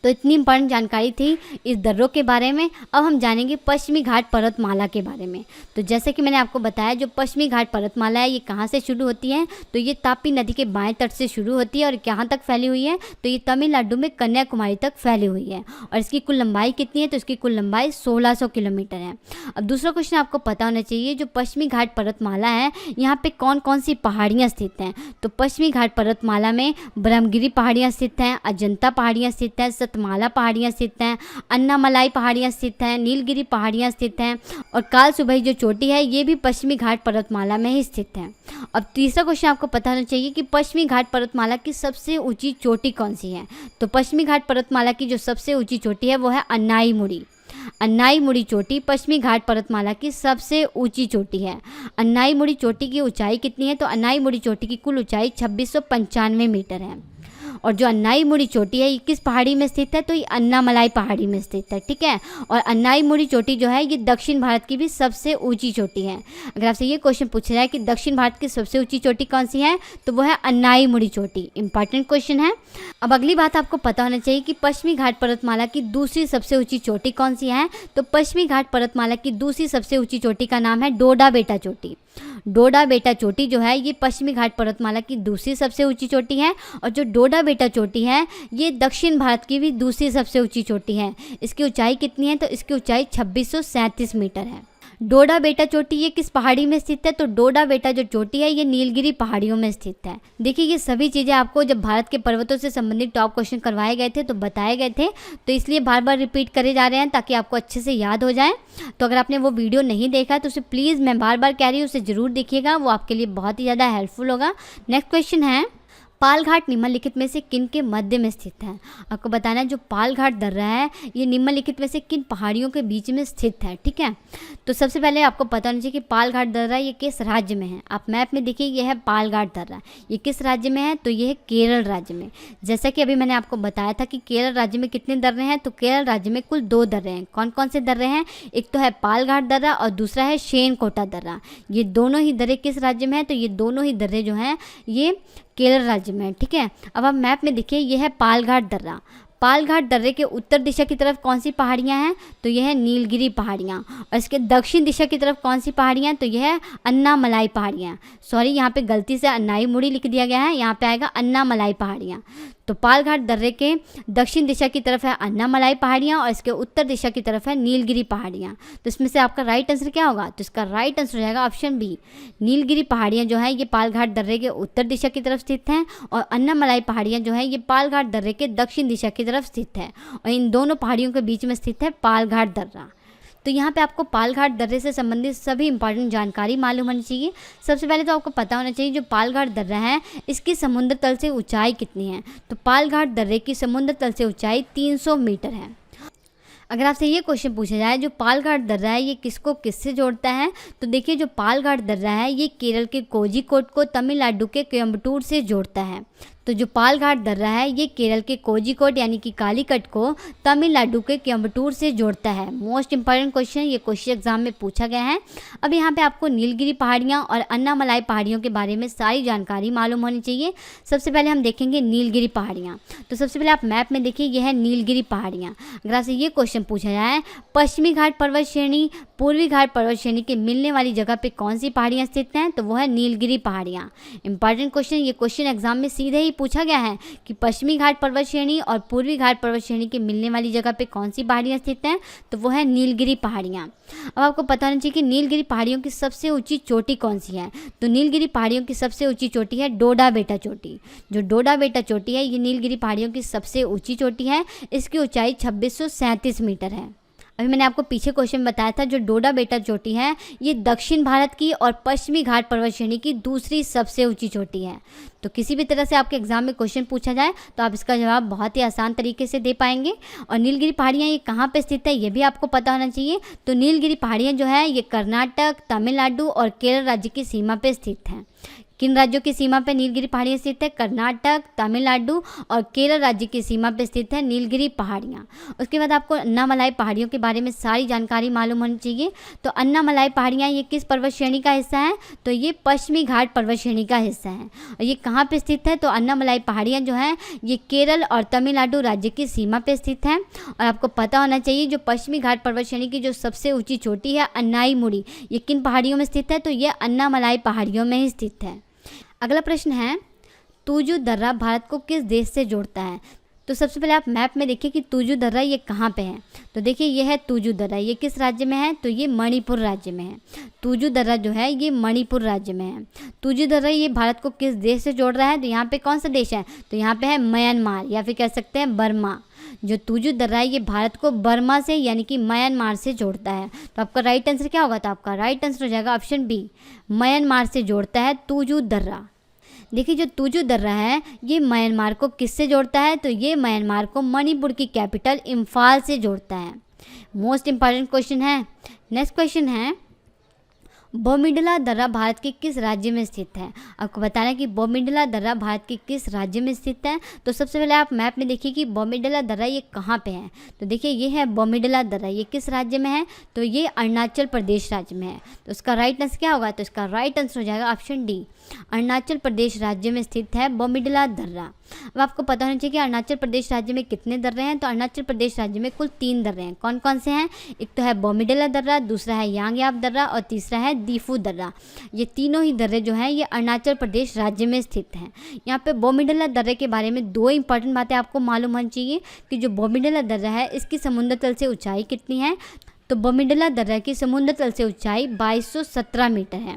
तो इतनी इंपॉर्टेंट जानकारी थी इस दर्रों के बारे में। अब हम जानेंगे पश्चिमी घाट पर्वतमाला के बारे में। तो जैसे कि मैंने आपको बताया, जो पश्चिमी घाट पर्वतमाला है ये कहाँ से शुरू होती है, तो ये तापी नदी के बाएं तट से शुरू होती है और कहाँ तक फैली हुई है, तो ये तमिलनाडु में कन्याकुमारी तक फैली हुई है। और इसकी कुल लंबाई कितनी है, तो इसकी कुल लंबाई 1600 किलोमीटर है। अब दूसरा क्वेश्चन आपको पता होना चाहिए, जो पश्चिमी घाट पर्वतमाला है यहाँ पे कौन कौन सी पहाड़ियाँ स्थित हैं। तो पश्चिमी घाट पर्वतमाला में ब्रह्मगिरी पहाड़ियाँ स्थित हैं, अजंता पहाड़ियाँ स्थित हैं, सतमाला पहाड़ियाँ स्थित हैं, अन्नामलाई पहाड़ियाँ स्थित हैं, नीलगिरी पहाड़ियाँ स्थित हैं और कालसुबही जो चोटी है ये भी पश्चिमी घाट पर्वतमाला में ही स्थित है। अब तीसरा क्वेश्चन आपको पता होना चाहिए कि पश्चिमी घाट पर्वतमाला की सबसे ऊंची चोटी कौन सी है। तो पश्चिमी घाट पर्वतमाला की जो सबसे ऊंची चोटी है वो है अन्नाईमुड़ी। अन्नाईमुड़ी चोटी पश्चिमी घाट पर्वतमाला की सबसे ऊंची चोटी है। अन्नाईमुड़ी चोटी की ऊंचाई कितनी है, तो अन्नाईमुड़ी चोटी की कुल ऊंचाई 2695 मीटर है। और जो अन्नाईमुड़ी चोटी है ये किस पहाड़ी में स्थित है, तो ये अन्नामलाई पहाड़ी में स्थित है, ठीक है। और अन्नाईमुड़ी चोटी जो है ये दक्षिण भारत की भी सबसे ऊंची चोटी है। अगर आपसे ये क्वेश्चन पूछा जाए कि दक्षिण भारत की सबसे ऊंची चोटी कौन सी है, तो वो है अन्नाईमुड़ी चोटी। इंपॉर्टेंट क्वेश्चन है। अब अगली बात आपको पता होना चाहिए कि पश्चिमी घाट पर्वतमाला की दूसरी सबसे ऊंची चोटी कौन सी है। तो पश्चिमी घाट पर्वतमाला की दूसरी सबसे ऊंची चोटी का नाम है डोडा बेटा चोटी। डोडा बेटा चोटी जो है ये पश्चिमी घाट पर्वतमाला की दूसरी सबसे ऊंची चोटी है। और जो डोडा बेटा चोटी है ये दक्षिण भारत की भी दूसरी सबसे ऊंची चोटी है। इसकी ऊंचाई कितनी है, तो इसकी ऊंचाई 2637 मीटर है। डोडा बेटा चोटी ये किस पहाड़ी में स्थित है, तो डोडा बेटा जो चोटी है ये नीलगिरी पहाड़ियों में स्थित है। देखिए ये सभी चीज़ें आपको जब भारत के पर्वतों से संबंधित टॉप क्वेश्चन करवाए गए थे तो बताए गए थे, तो इसलिए बार बार रिपीट करे जा रहे हैं ताकि आपको अच्छे से याद हो जाए। तो अगर आपने वो वीडियो नहीं देखा है तो उसे प्लीज़, मैं बार बार कह रही हूँ, उसे ज़रूर देखिएगा, वो आपके लिए बहुत ही ज़्यादा हेल्पफुल होगा। नेक्स्ट क्वेश्चन है, पाल घाट निम्नलिखित में से किन के मध्य में स्थित है। आपको बताना है जो पाल घाट दर्रा है ये निम्नलिखित में से किन पहाड़ियों के बीच में स्थित है, ठीक है। तो सबसे पहले आपको पता होना चाहिए कि पाल घाट दर्रा ये किस राज्य में है। आप मैप में देखिए ये है पाल घाट दर्रा, ये किस राज्य में है, तो ये है केरल राज्य में। जैसा कि अभी मैंने आपको बताया था कि केरल राज्य में कितने दर्रे हैं, तो केरल राज्य में कुल 2 दर्रे हैं। कौन कौन से दर्रे हैं, एक तो है पाल घाट दर्रा और दूसरा है शेनकोटा दर्रा। ये दोनों ही दर्रे किस राज्य में है, तो ये दोनों ही दर्रे जो हैं ये केरल राज्य में, ठीक है। अब आप मैप में देखिए ये है पाल घाट दर्रा। पाल घाट दर्रे के उत्तर दिशा की तरफ कौन सी पहाड़ियाँ हैं, तो यह है नीलगिरी पहाड़ियाँ। और इसके दक्षिण दिशा की तरफ कौन सी पहाड़ियाँ, तो यह है अन्नामलाई पहाड़ियाँ। सॉरी, यहाँ पे गलती से अन्नाईमुड़ी लिख दिया गया है, यहाँ पे आएगा अन्नामलाई पहाड़ियाँ। तो पाल घाट दर्रे के दक्षिण दिशा की तरफ है अन्नामलाई पहाड़ियाँ और इसके उत्तर दिशा की तरफ है नीलगिरी पहाड़ियाँ। तो इसमें से आपका राइट आंसर क्या होगा, तो इसका राइट आंसर हो जाएगा ऑप्शन बी। नीलगिरी पहाड़ियाँ जो है ये पाल घाट दर्रे के उत्तर दिशा की तरफ स्थित हैं और अन्नामलाई पहाड़ियाँ जो है ये पाल घाट दर्रे के दक्षिण दिशा की तरफ स्थित है। और इन दोनों पहाड़ियों के बीच में स्थित है पाल घाट दर्रा। तो यहाँ पे आपको पाल घाट दर्रे से संबंधित सभी इंपॉर्टेंट जानकारी मालूम होनी चाहिए। सबसे पहले तो आपको पता होना चाहिए जो पाल घाट दर्रा है इसकी समुद्र तल से ऊंचाई कितनी है। तो पाल घाट दर्रे की समुद्र तल से ऊंचाई 300 मीटर है। अगर आपसे ये क्वेश्चन पूछा जाए जो पाल घाट दर्रा है ये किसको किससे जोड़ता है, तो देखिए जो पाल घाट दर्रा है ये केरल के कोझिकोड को तमिलनाडु के कोयम्बटूर से जोड़ता है। तो जो पाल घाट दर्रा है ये केरल के कोझिकोड यानी कि कालीकट को तमिलनाडु के कोयम्बटूर से जोड़ता है। मोस्ट इंपॉर्टेंट क्वेश्चन, ये क्वेश्चन एग्जाम में पूछा गया है। अब यहाँ पे आपको नीलगिरी पहाड़ियाँ और अन्नामलाई पहाड़ियों के बारे में सारी जानकारी मालूम होनी चाहिए। सबसे पहले हम देखेंगे नीलगिरी पहाड़ियाँ। तो सबसे पहले आप मैप में देखिए यह है नीलगिरी पहाड़ियाँ। अगर आपसे ये क्वेश्चन पूछा जाए पश्चिमी घाट पर्वत श्रेणी पूर्वी घाट पर्वत श्रेणी के मिलने वाली जगह पे कौन सी पहाड़ियाँ स्थित हैं, तो वो है नीलगिरी पहाड़ियाँ। इंपॉर्टेंट क्वेश्चन, ये क्वेश्चन एग्जाम में सीधे ही पूछा गया है कि पश्चिमी घाट पर्वत श्रेणी और पूर्वी घाट पर्वत श्रेणी के मिलने वाली जगह पे कौन सी पहाड़ियाँ स्थित हैं, तो वो है नीलगिरी पहाड़ियाँ। अब आपको पता होना चाहिए कि नीलगिरी पहाड़ियों की सबसे ऊंची चोटी कौन सी है। तो नीलगिरी पहाड़ियों की सबसे ऊंची चोटी है डोडा बेटा चोटी। जो डोडा बेटा चोटी है ये नीलगिरी पहाड़ियों की सबसे ऊंची चोटी है। इसकी ऊंचाई 2637 मीटर है। अभी मैंने आपको पीछे क्वेश्चन बताया था जो डोडा बेटा चोटी है ये दक्षिण भारत की और पश्चिमी घाट पर्वत श्रेणी की दूसरी सबसे ऊंची चोटी है। तो किसी भी तरह से आपके एग्जाम में क्वेश्चन पूछा जाए तो आप इसका जवाब बहुत ही आसान तरीके से दे पाएंगे। और नीलगिरी पहाड़ियाँ ये कहाँ पे स्थित है ये भी आपको पता होना चाहिए। तो नीलगिरी पहाड़ियाँ जो है ये कर्नाटक, तमिलनाडु और केरल राज्य की सीमा पे स्थित हैं। किन राज्यों की सीमा पर नीलगिरी पहाड़ियाँ स्थित है? कर्नाटक, तमिलनाडु और केरल राज्य की सीमा पर स्थित है नीलगिरी पहाड़ियाँ। उसके बाद आपको अन्नामलाई पहाड़ियों के बारे में सारी जानकारी मालूम होनी चाहिए। तो अन्नामलाई पहाड़ियाँ ये किस पर्वत श्रेणी का हिस्सा है? तो ये पश्चिमी घाट पर्वत श्रेणी का हिस्सा है। और ये कहाँ पे स्थित है? तो अन्नामलाई पहाड़ियाँ जो हैं ये केरल और तमिलनाडु राज्य की सीमा पे स्थित हैं। और आपको पता होना चाहिए जो पश्चिमी घाट पर्वत श्रेणी की जो सबसे ऊंची चोटी है अन्नाईमुड़ी, ये किन पहाड़ियों में स्थित है? तो ये अन्नामलाई पहाड़ियों में ही स्थित है। अगला प्रश्न है, तुजु दर्रा भारत को किस देश से जोड़ता है? तो सबसे पहले आप मैप में देखिए कि तुजु दर्रा ये कहाँ पे है। तो देखिए ये है तुजु दर्रा, ये किस राज्य में है? तो ये मणिपुर राज्य में है। तुजु दर्रा जो है ये मणिपुर राज्य में है। तुजु दर्रा ये भारत को किस देश से जोड़ रहा है? तो यहाँ पे कौन सा देश है? तो यहाँ पे है म्यांमार या फिर कह सकते हैं बर्मा। जो तुजु दर्रा है ये भारत को बर्मा से यानी कि म्यांमार से जोड़ता है। तो आपका राइट आंसर क्या होगा? तो आपका राइट आंसर हो जाएगा ऑप्शन बी, म्यांमार से जोड़ता है तुजु दर्रा। देखिए जो तुजु दर्रा है ये म्यांमार को किससे जोड़ता है? तो ये म्यांमार को मणिपुर की कैपिटल इम्फाल से जोड़ता है। मोस्ट इंपॉर्टेंट क्वेश्चन है। नेक्स्ट क्वेश्चन है, बोमिडला दर्रा भारत के किस राज्य में स्थित है? आपको बताना है कि बोमिडला दर्रा भारत के किस राज्य में स्थित है। तो सबसे पहले आप मैप में देखिए कि बोमिडला दर्रा ये कहाँ पे है। तो देखिए ये है बोमिडला दर्रा, ये किस राज्य में है? तो ये अरुणाचल प्रदेश राज्य में है। तो उसका राइट आंसर क्या होगा? तो इसका राइट आंसर हो जाएगा ऑप्शन डी, अरुणाचल प्रदेश राज्य में स्थित है बोमिडला दर्रा। अब आपको पता होना चाहिए कि अरुणाचल प्रदेश राज्य में कितने दर्रे हैं। तो अरुणाचल प्रदेश राज्य में कुल 3 दर्रे हैं। कौन कौन से हैं? एक तो है बोमिडला दर्रा, दूसरा है यांगयाप दर्रा और तीसरा है दीफू दर्रा। ये तीनों ही दर्रे जो हैं ये अरुणाचल प्रदेश राज्य में स्थित हैं। यहाँ पे बोमिडला दर्रे के बारे में 2 इंपॉर्टेंट बातें आपको मालूम होनी चाहिए कि जो बोमिडला दर्रा है इसकी समुद्र तल से ऊंचाई कितनी है। तो बोमिडला दर्रा की समुद्र तल से ऊंचाई 2217 मीटर है।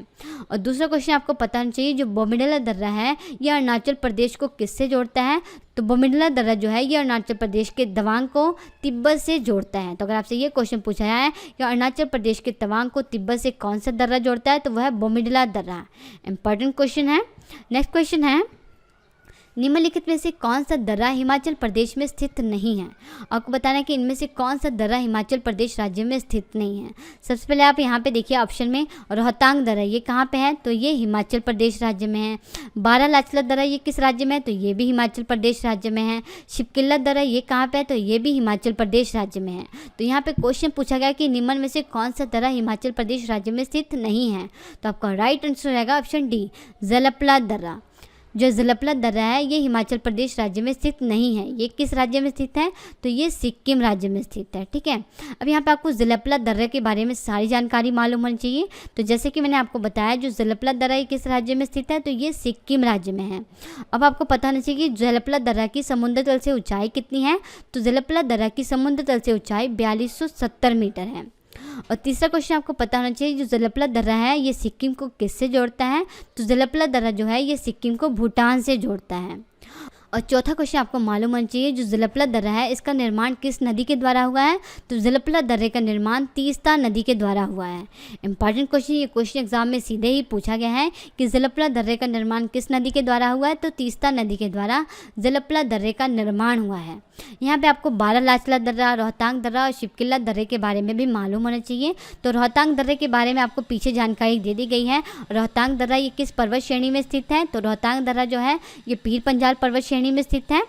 और दूसरा क्वेश्चन आपको पता होना चाहिए जो बोमिडला दर्रा है यह अरुणाचल प्रदेश को किससे जोड़ता है। तो बोमिडला दर्रा जो है ये अरुणाचल प्रदेश के तवांग को तिब्बत से जोड़ता है। तो अगर आपसे ये क्वेश्चन पूछा जाए कि अरुणाचल प्रदेश के तवांग को तिब्बत से कौन सा दर्रा जोड़ता है, तो वह बोमिडला दर्रा। इंपॉर्टेंट क्वेश्चन है। नेक्स्ट क्वेश्चन है, निम्नलिखित में से कौन सा दर्रा हिमाचल प्रदेश में स्थित नहीं है। आपको बताना है कि इनमें से कौन सा दर्रा हिमाचल प्रदेश राज्य में स्थित नहीं है। सबसे पहले आप यहाँ पे देखिए ऑप्शन में, रोहतांग दर्रा ये कहाँ पे है? तो ये हिमाचल प्रदेश राज्य में है। बारालाचला दर्रा ये किस राज्य में है? तो ये भी हिमाचल प्रदेश राज्य में है। शिवकिल्ला दर्रा ये कहाँ पे है? तो ये भी हिमाचल प्रदेश राज्य में है। तो यहाँ पे क्वेश्चन पूछा गया कि निम्न में से कौन सा दर्रा हिमाचल प्रदेश राज्य में स्थित नहीं है। तो आपका राइट आंसर हो जाएगा ऑप्शन डी, जलपला दर्रा। जो जलपला दर्रा है ये हिमाचल प्रदेश राज्य में स्थित नहीं है। ये किस राज्य में स्थित है? तो ये सिक्किम राज्य में स्थित है। ठीक है, अब यहाँ पे आपको जलपला दर्रे के बारे में सारी जानकारी मालूम होनी चाहिए। तो जैसे कि मैंने आपको बताया जो जलपला दर्रा ये किस राज्य में स्थित है? तो ये सिक्किम राज्य में है। अब आपको पता होना चाहिए कि जलपला दर्रा की समुद्र तल से ऊंचाई कितनी है। तो जलपला दर्रा की समुद्र तल से ऊंचाई 4270 मीटर है। और तीसरा क्वेश्चन आपको पता होना चाहिए जो जलपला दर्रा है ये सिक्किम को किससे जोड़ता है। तो जलपला दर्रा जो है ये सिक्किम को भूटान से जोड़ता है। और चौथा क्वेश्चन आपको मालूम होना चाहिए जो जलपला दर्रा है इसका निर्माण किस नदी के द्वारा हुआ है। तो जलपला दर्रे का निर्माण तीस्ता नदी के द्वारा हुआ है। इंपॉर्टेंट क्वेश्चन, ये क्वेश्चन एग्जाम में सीधे ही पूछा गया है कि जलपला दर्रे का निर्माण किस नदी के द्वारा हुआ है। तो तीस्ता नदी के द्वारा जलपला दर्रे का निर्माण हुआ है। यहाँ पे आपको बारालाचला दर्रा, रोहतांग दर्रा और शिवकिल्ला दर्रे के बारे में भी मालूम होना चाहिए। तो रोहतांग दर्रे के बारे में आपको पीछे जानकारी दे दी गई है। रोहतांग दर्रा ये किस पर्वत श्रेणी में स्थित है। तो रोहतांग दर्रा जो है ये पीर पंजाल पर्वत श्रेणी में स्थित है।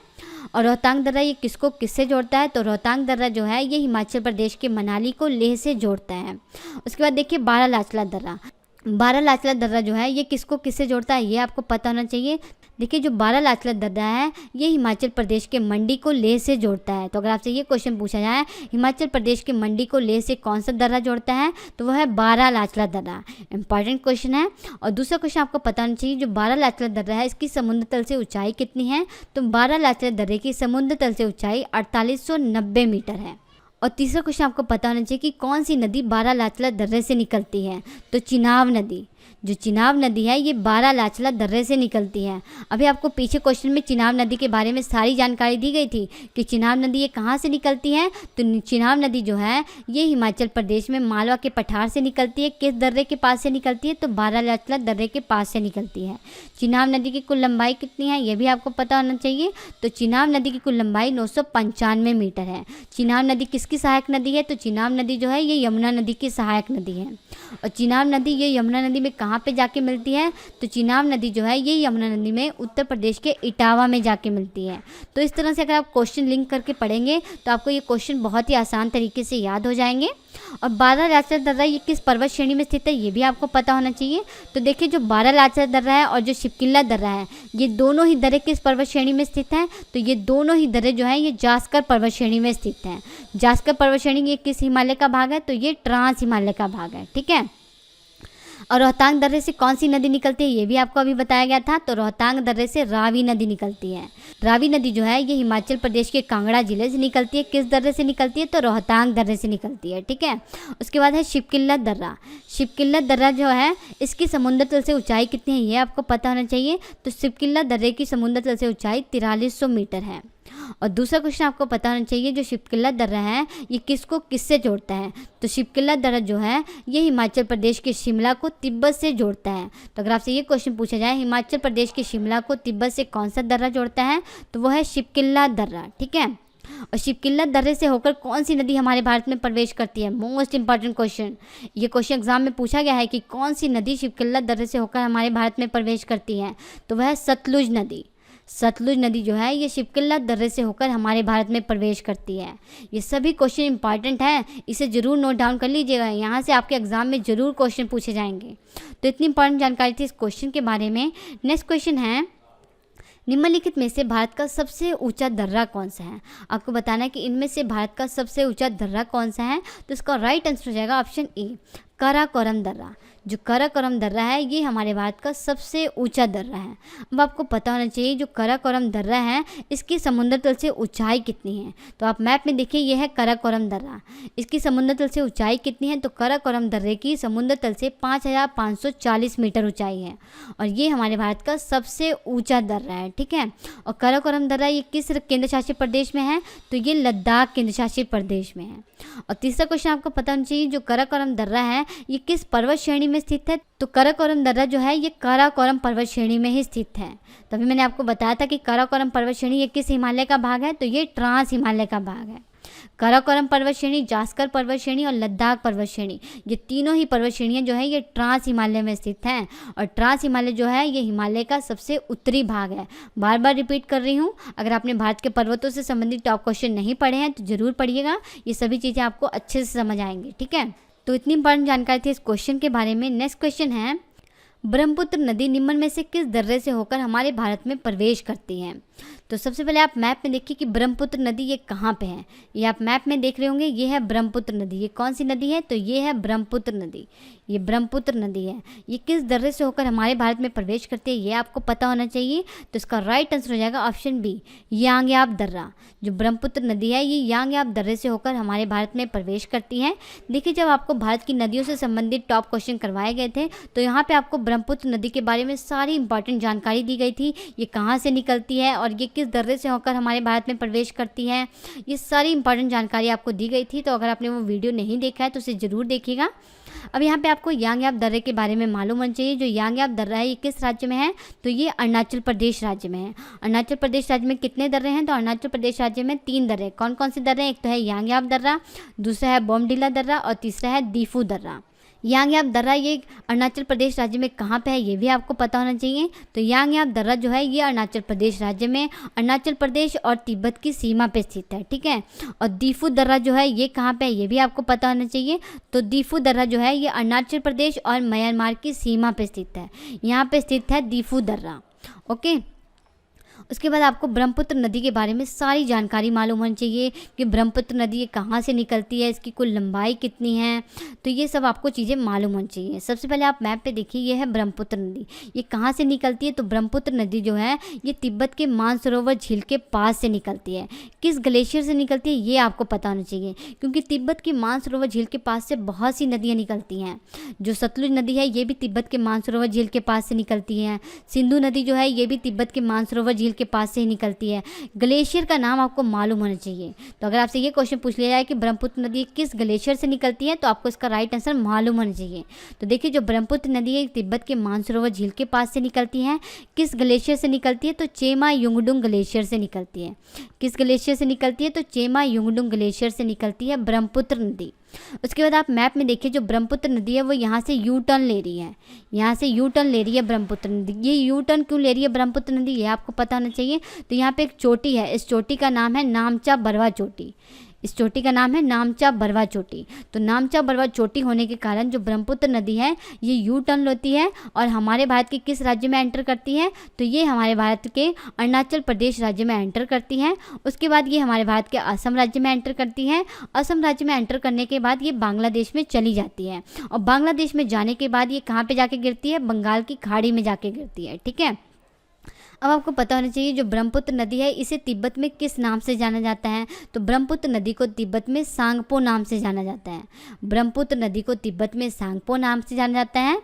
और रोहतांग दर्रा ये किसको किससे जोड़ता है। तो रोहतांग दर्रा जो है ये हिमाचल प्रदेश के मनाली को लेह से जोड़ता है। उसके बाद देखिए बारालाचला दर्रा, बारालाचला दर्रा जो है ये किसको किससे जोड़ता है ये आपको पता होना चाहिए। देखिए जो बारालाचला दर्रा है ये हिमाचल प्रदेश के मंडी को लेह से जोड़ता है। तो अगर आपसे ये क्वेश्चन पूछा जाए हिमाचल प्रदेश के मंडी को लेह से कौन सा दर्रा जोड़ता है, तो वह है बारालाचला दर्रा। इंपॉर्टेंट क्वेश्चन है। और दूसरा क्वेश्चन आपको पता होना चाहिए जो बारालाचला दर्रा है इसकी समुद्र तल से ऊंचाई कितनी है। तो बारालाचला दर्रे की समुद्र तल से ऊंचाई 4890 मीटर है। और तीसरा क्वेश्चन आपको पता होना चाहिए कि कौन सी नदी बारालाचला दर्रे से निकलती है। तो चिनाब नदी, जो चिनाब नदी है ये बारालाचला दर्रे से निकलती है। अभी आपको पीछे क्वेश्चन में चिनाब नदी के बारे में सारी जानकारी दी गई थी कि चिनाब नदी ये कहाँ से निकलती है। तो चिनाब नदी जो है ये हिमाचल प्रदेश में मालवा के पठार से निकलती है। किस दर्रे के पास से निकलती है। तो बारालाचला दर्रे के पास से निकलती है। चिनाब नदी की कुल लंबाई कितनी है ये भी आपको पता होना चाहिए। तो चिनाब नदी की कुल लंबाई 995 मीटर है। चिनाब नदी किसकी सहायक नदी है। तो चिनाब नदी जो है ये यमुना नदी की सहायक नदी है। और चिनाब नदी ये यमुना नदी में कहाँ कहाँ पे जाके मिलती है, तो चिनाब नदी जो है ये यमुना नदी में उत्तर प्रदेश के इटावा में जाके मिलती है। तो इस तरह से अगर आप क्वेश्चन लिंक करके पढ़ेंगे तो आपको ये क्वेश्चन बहुत ही आसान तरीके से याद हो जाएंगे। और बारालाचा दर्रा ये किस पर्वत श्रेणी में स्थित है ये भी आपको पता होना चाहिए। तो देखिए जो बारालाचा दर्रा है और जो शिपकिल्ला दर्रा है ये दोनों ही दर्रे किस पर्वत श्रेणी में स्थित हैं, तो ये दोनों ही दर्रे जो हैं ये जास्कर पर्वत श्रेणी में स्थित हैं। जास्कर पर्वत श्रेणी ये किस हिमालय का भाग है, तो ये ट्रांस हिमालय का भाग है, ठीक है। और रोहतांग दर्रे से कौन सी नदी निकलती है ये भी आपको अभी बताया गया था। तो रोहतांग दर्रे से रावी नदी निकलती है। रावी नदी जो है ये हिमाचल प्रदेश के कांगड़ा जिले से निकलती है। किस दर्रे से निकलती है, तो रोहतांग दर्रे से निकलती है, ठीक है। उसके बाद है शिपकिल्ला दर्रा। शिपकिल्ला दर्रा जो है इसकी समुद्र तल से ऊंचाई कितनी है ये आपको पता होना चाहिए। तो शिपकिल्ला दर्रे की समुद्र तल से ऊंचाई 4300 मीटर है। और दूसरा क्वेश्चन आपको पता होना चाहिए जो शिपकिल्ला दर्रा है ये किसको किससे जोड़ता है। तो शिपकिल्ला दर्रा जो है ये हिमाचल प्रदेश के शिमला को तिब्बत से जोड़ता है। तो अगर आपसे ये क्वेश्चन पूछा जाए हिमाचल प्रदेश के शिमला को तिब्बत से कौन सा दर्रा जोड़ता है, तो वो है शिपकिल्ला दर्रा, ठीक है। और शिपकिल्ला दर्रे से होकर कौन सी नदी हमारे भारत में प्रवेश करती है, मोस्ट इंपॉर्टेंट क्वेश्चन। ये क्वेश्चन एग्जाम में पूछा गया है कि कौन सी नदी शिपकिल्ला दर्रे से होकर हमारे भारत में प्रवेश करती है, तो वह है सतलुज नदी। सतलुज नदी जो है ये शिपकिल्ला दर्रे से होकर हमारे भारत में प्रवेश करती है। ये सभी क्वेश्चन इंपॉर्टेंट हैं, इसे ज़रूर नोट डाउन कर लीजिएगा, यहाँ से आपके एग्जाम में ज़रूर क्वेश्चन पूछे जाएंगे। तो इतनी इंपॉर्टेंट जानकारी थी इस क्वेश्चन के बारे में। नेक्स्ट क्वेश्चन है निम्नलिखित में से भारत का सबसे ऊंचा दर्रा कौन सा है। आपको बताना है कि इनमें से भारत का सबसे ऊंचा दर्रा कौन सा है। तो इसका राइट आंसर हो जाएगा ऑप्शन ए, काराकोरम दर्रा। जो काराकोरम दर्रा है ये हमारे भारत का सबसे ऊंचा दर्रा है। अब आपको पता होना चाहिए जो काराकोरम दर्रा है इसकी समुद्र तल से ऊंचाई कितनी है। तो आप मैप में देखिए ये है काराकोरम दर्रा, इसकी समुद्र तल से ऊंचाई कितनी है। तो काराकोरम दर्रे की समुद्र तल से 5540 मीटर ऊंचाई है और ये हमारे भारत का सबसे ऊंचा दर्रा है, ठीक है। और काराकोरम दर्रा ये किस केंद्र शासित प्रदेश में है, तो ये लद्दाख केंद्र शासित प्रदेश में है। और तीसरा क्वेश्चन आपको पता होना चाहिए जो काराकोरम दर्रा है ये किस पर्वत श्रेणी में स्थित है। तो काराकोरम दर्रा जो है ये काराकोरम पर्वत श्रेणी में ही स्थित है। तभी मैंने आपको बताया था कि काराकोरम पर्वत श्रेणी ये किस हिमालय का भाग है, तो ये ट्रांस हिमालय का भाग है। काराकोरम पर्वत श्रेणी, जास्कर पर्वत श्रेणी और लद्दाख पर्वत श्रेणी ये तीनों ही पर्वत श्रेणियाँ जो है ये ट्रांस हिमालय में स्थित हैं। और ट्रांस हिमालय जो है ये हिमालय का सबसे उत्तरी भाग है। बार बार रिपीट कर रही हूँ, अगर आपने भारत के पर्वतों से संबंधित टॉप क्वेश्चन नहीं पढ़े हैं तो जरूर पढ़िएगा, ये सभी चीज़ें आपको अच्छे से समझ आएंगी, ठीक है। तो इतनी इंपॉर्टेंट जानकारी थी इस क्वेश्चन के बारे में। नेक्स्ट क्वेश्चन है ब्रह्मपुत्र नदी निम्न में से किस दर्रे से होकर हमारे भारत में प्रवेश करती है। तो सबसे पहले आप मैप में देखिए कि ब्रह्मपुत्र नदी ये कहाँ पे है। ये आप मैप में देख रहे होंगे, ये है ब्रह्मपुत्र नदी। ये कौन सी नदी है, तो ये है ब्रह्मपुत्र नदी। ये ब्रह्मपुत्र नदी है, ये किस दर्रे से होकर हमारे भारत में प्रवेश करती है ये आपको पता होना चाहिए। तो इसका राइट आंसर हो जाएगा ऑप्शन बी, यांग्याब दर्रा। जो ब्रह्मपुत्र नदी है ये यांग्याब दर्रे से होकर हमारे भारत में प्रवेश करती है। देखिए जब आपको भारत की नदियों से संबंधित टॉप क्वेश्चन करवाए गए थे तो यहाँ पे आपको ब्रह्मपुत्र नदी के बारे में सारी इंपॉर्टेंट जानकारी दी गई थी। ये कहाँ से निकलती है और ये किस दर्रे से होकर हमारे भारत में प्रवेश करती है, ये सारी इंपॉर्टेंट जानकारी आपको दी गई थी। तो अगर आपने वो वीडियो नहीं देखा है तो उसे ज़रूर देखिएगा। अब यहाँ पे आपको यांग्याब दर्रे के बारे में मालूम होना चाहिए। जो यांग्याब दर्रा है ये किस राज्य में है, तो ये अरुणाचल प्रदेश राज्य में है। अरुणाचल प्रदेश राज्य में कितने दर्रे हैं, तो अरुणाचल प्रदेश राज्य में 3 दर्रे। कौन कौन से दर्रे हैं, एक तो है यांग्याब दर्रा, दूसरा है बोमडिला दर्रा और तीसरा है दीफू दर्रा। यांग्याब दर्रा ये अरुणाचल प्रदेश राज्य में कहाँ पे है ये भी आपको पता होना चाहिए। तो यांग्याब दर्रा जो है ये अरुणाचल प्रदेश राज्य में अरुणाचल प्रदेश और तिब्बत की सीमा पे स्थित है, ठीक है। और दीफू दर्रा जो है ये कहाँ पे है ये भी आपको पता होना चाहिए। तो दीफू दर्रा जो है ये अरुणाचल प्रदेश और म्यांमार की सीमा पे स्थित है, यहाँ पे स्थित है दीफू दर्रा, ओके। उसके बाद आपको ब्रह्मपुत्र नदी के बारे में सारी जानकारी मालूम होनी चाहिए कि ब्रह्मपुत्र नदी ये कहाँ से निकलती है, इसकी कुल लंबाई कितनी है, तो ये सब आपको चीज़ें मालूम होनी चाहिए। सबसे पहले आप मैप पे देखिए, ये है ब्रह्मपुत्र नदी। ये कहाँ से निकलती है, तो ब्रह्मपुत्र नदी जो है ये तिब्बत के मानसरोवर झील के पास से निकलती है। किस ग्लेशियर से निकलती है ये आपको पता होना चाहिए, क्योंकि तिब्बत की मानसरोवर झील के पास से बहुत सी नदियाँ निकलती हैं। जो सतलुज नदी है ये भी तिब्बत के मानसरोवर झील के पास से निकलती है। सिंधु नदी जो है ये भी तिब्बत के मानसरोवर झील के पास से ही निकलती है। ग्लेशियर का नाम आपको मालूम होना चाहिए। तो अगर आपसे ये क्वेश्चन पूछ लिया जाए कि ब्रह्मपुत्र नदी किस ग्लेशियर से निकलती है, तो आपको इसका राइट आंसर मालूम होना चाहिए। तो देखिए जो ब्रह्मपुत्र नदी है तिब्बत के मानसरोवर झील के पास से निकलती है। किस ग्लेशियर से निकलती है, तो चेमा युंगडुंग ग्लेशियर से निकलती है। किस ग्लेशियर से निकलती है, तो चेमा युंगडुंग ग्लेशियर से निकलती है ब्रह्मपुत्र नदी। उसके बाद आप मैप में देखिए जो ब्रह्मपुत्र नदी है वो यहाँ से यू टर्न ले रही है, यहाँ से यू टर्न ले रही है ब्रह्मपुत्र नदी। ये यू टर्न क्यों ले रही है ब्रह्मपुत्र नदी, ये आपको पता होना चाहिए। तो यहाँ पे एक चोटी है, इस चोटी का नाम है नामचा बरवा चोटी। इस चोटी का नाम है नामचा बरवा चोटी। तो नामचा बरवा चोटी होने के कारण जो ब्रह्मपुत्र नदी है ये यू टर्न लेती है और हमारे भारत के किस राज्य में एंटर करती है, तो ये हमारे भारत के अरुणाचल प्रदेश राज्य में एंटर करती है। उसके बाद ये हमारे भारत के असम राज्य में एंटर करती है। असम राज्य में एंटर करने के बाद ये बांग्लादेश में चली जाती है और बांग्लादेश में जाने के बाद ये कहाँ पे जाके गिरती है, बंगाल की खाड़ी में जाके गिरती है। ठीक है, अब आपको पता होना चाहिए जो ब्रह्मपुत्र नदी है इसे तिब्बत में किस नाम से जाना जाता है, तो ब्रह्मपुत्र नदी को तिब्बत में सांगपो नाम से जाना जाता है। ब्रह्मपुत्र नदी को तिब्बत में सांगपो नाम से जाना जाता है।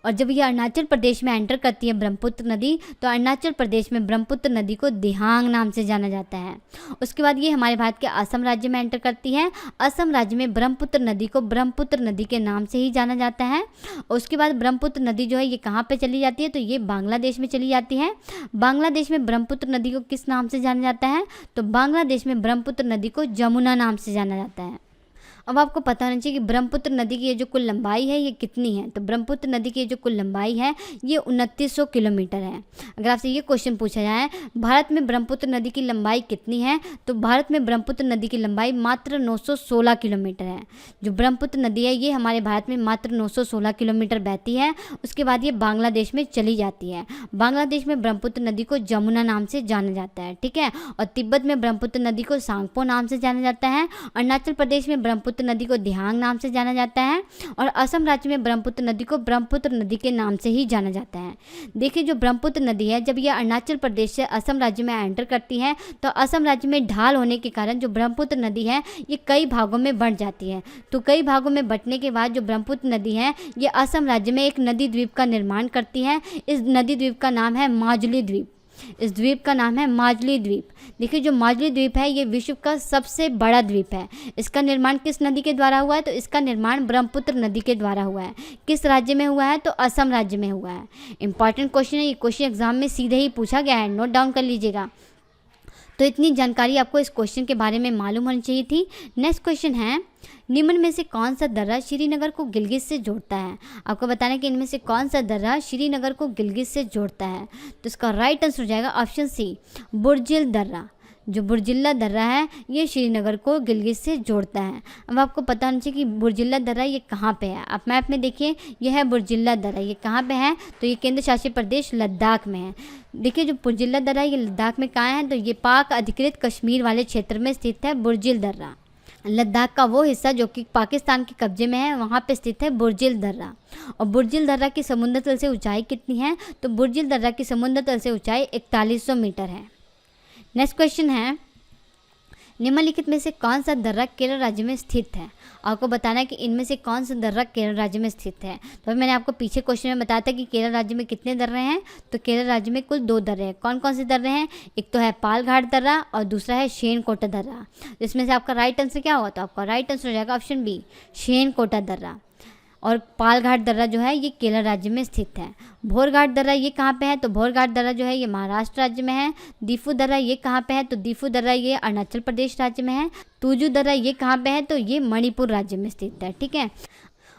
और जब ये अरुणाचल प्रदेश में एंटर करती है ब्रह्मपुत्र नदी, तो अरुणाचल प्रदेश में ब्रह्मपुत्र नदी को दिहांग नाम से जाना जाता है। उसके बाद ये हमारे भारत के असम राज्य में एंटर करती है। असम राज्य में ब्रह्मपुत्र नदी को ब्रह्मपुत्र नदी के नाम से ही जाना जाता है। उसके बाद ब्रह्मपुत्र नदी जो है ये कहाँ पे चली जाती है, तो ये बांग्लादेश में चली जाती है। बांग्लादेश में ब्रह्मपुत्र नदी को किस नाम से जाना जाता है, तो बांग्लादेश में ब्रह्मपुत्र नदी को जमुना नाम से जाना जाता है। अब आपको पता होना चाहिए कि ब्रह्मपुत्र नदी की ये जो कुल लंबाई है ये कितनी है, तो ब्रह्मपुत्र नदी की जो कुल लंबाई है ये 2900 किलोमीटर है। अगर आपसे ये क्वेश्चन पूछा जाए भारत में ब्रह्मपुत्र नदी की लंबाई कितनी है, तो भारत में ब्रह्मपुत्र नदी की लंबाई मात्र 916 किलोमीटर है। जो ब्रह्मपुत्र नदी है ये हमारे भारत में मात्र 916 किलोमीटर बहती है। उसके बाद ये बांग्लादेश में चली जाती है। बांग्लादेश में ब्रह्मपुत्र नदी को जमुना नाम से जाना जाता है। ठीक है, और तिब्बत में ब्रह्मपुत्र नदी को सांगपो नाम से जाना जाता है। अरुणाचल प्रदेश में ब्रह्मपुत्र नदी को दिहांग नाम से जाना जाता है और असम राज्य में ब्रह्मपुत्र नदी को ब्रह्मपुत्र नदी के नाम से ही जाना जाता है। देखिए जो ब्रह्मपुत्र नदी है जब यह अरुणाचल प्रदेश से असम राज्य में एंटर करती है तो असम राज्य में ढाल होने के कारण जो ब्रह्मपुत्र नदी है ये कई भागों में बंट जाती है। तो कई भागों में बंटने के बाद जो ब्रह्मपुत्र नदी है ये असम राज्य में एक नदी द्वीप का निर्माण करती है। इस नदी द्वीप का नाम है माजुली द्वीप। इस द्वीप का नाम है माजुली द्वीप। देखिए जो माजुली द्वीप है ये विश्व का सबसे बड़ा द्वीप है। इसका निर्माण किस नदी के द्वारा हुआ है, तो इसका निर्माण ब्रह्मपुत्र नदी के द्वारा हुआ है। किस राज्य में हुआ है, तो असम राज्य में हुआ है। इंपॉर्टेंट क्वेश्चन है, ये क्वेश्चन एग्जाम में सीधे ही पूछा गया है, नोट डाउन कर लीजिएगा। तो इतनी जानकारी आपको इस क्वेश्चन के बारे में मालूम होनी चाहिए थी। नेक्स्ट क्वेश्चन है, निम्न में से कौन सा दर्रा श्रीनगर को गिलगित से जोड़ता है। आपको बताना है कि इनमें से कौन सा दर्रा श्रीनगर को गिलगित से जोड़ता है। तो इसका राइट आंसर हो जाएगा ऑप्शन सी, बुर्जिल दर्रा। जो बुर्जिल्ला दर्रा है ये श्रीनगर को गिलगित से जोड़ता है। अब आपको पता होना चाहिए कि बुर्जिल्ला दर्रा ये कहाँ पे है। आप मैप में देखिए, यह है बुर्जिल्ला दर्रा। ये कहाँ पे है, तो ये केंद्र शासित प्रदेश लद्दाख में है। देखिए जो बुर्जिल्ला दर्रा ये लद्दाख में कहाँ है, तो ये पाक अधिकृत कश्मीर वाले क्षेत्र में स्थित है बुर्जिल दर्रा। लद्दाख का वो हिस्सा जो कि पाकिस्तान के कब्जे में है वहाँ पे स्थित है बुर्जिल दर्रा। और बुर्जिल दर्रा की समुद्र तल से ऊंचाई कितनी है, तो बुर्जिल दर्रा की समुद्र तल से ऊंचाई 4100 मीटर है। नेक्स्ट क्वेश्चन है, निम्नलिखित में से कौन सा दर्रा केरल राज्य में स्थित है। आपको बताना है कि इनमें से कौन सा दर्रा केरल राज्य में स्थित है। तो मैंने आपको पीछे क्वेश्चन में बताया था कि केरल राज्य में कितने दर्रे हैं, तो केरल राज्य में कुल 2 दर्रे हैं। कौन कौन से दर्रे हैं, एक तो है पालघाट दर्रा और दूसरा है शेनकोटा दर्रा। इसमें से आपका राइट आंसर क्या होगा, तो आपका राइट आंसर हो जाएगा ऑप्शन बी, शेनकोटा दर्रा। और पालघाट दर्रा जो है ये केरल राज्य में स्थित है। भोरघाट दर्रा ये कहाँ पे है, तो भोरघाट दर्रा जो है ये महाराष्ट्र राज्य में है। दीफू दर्रा ये कहाँ पे है, तो दीफू दर्रा ये अरुणाचल प्रदेश राज्य में है। तुजू दर्रा ये कहाँ पे है, तो ये मणिपुर राज्य में स्थित है। ठीक है,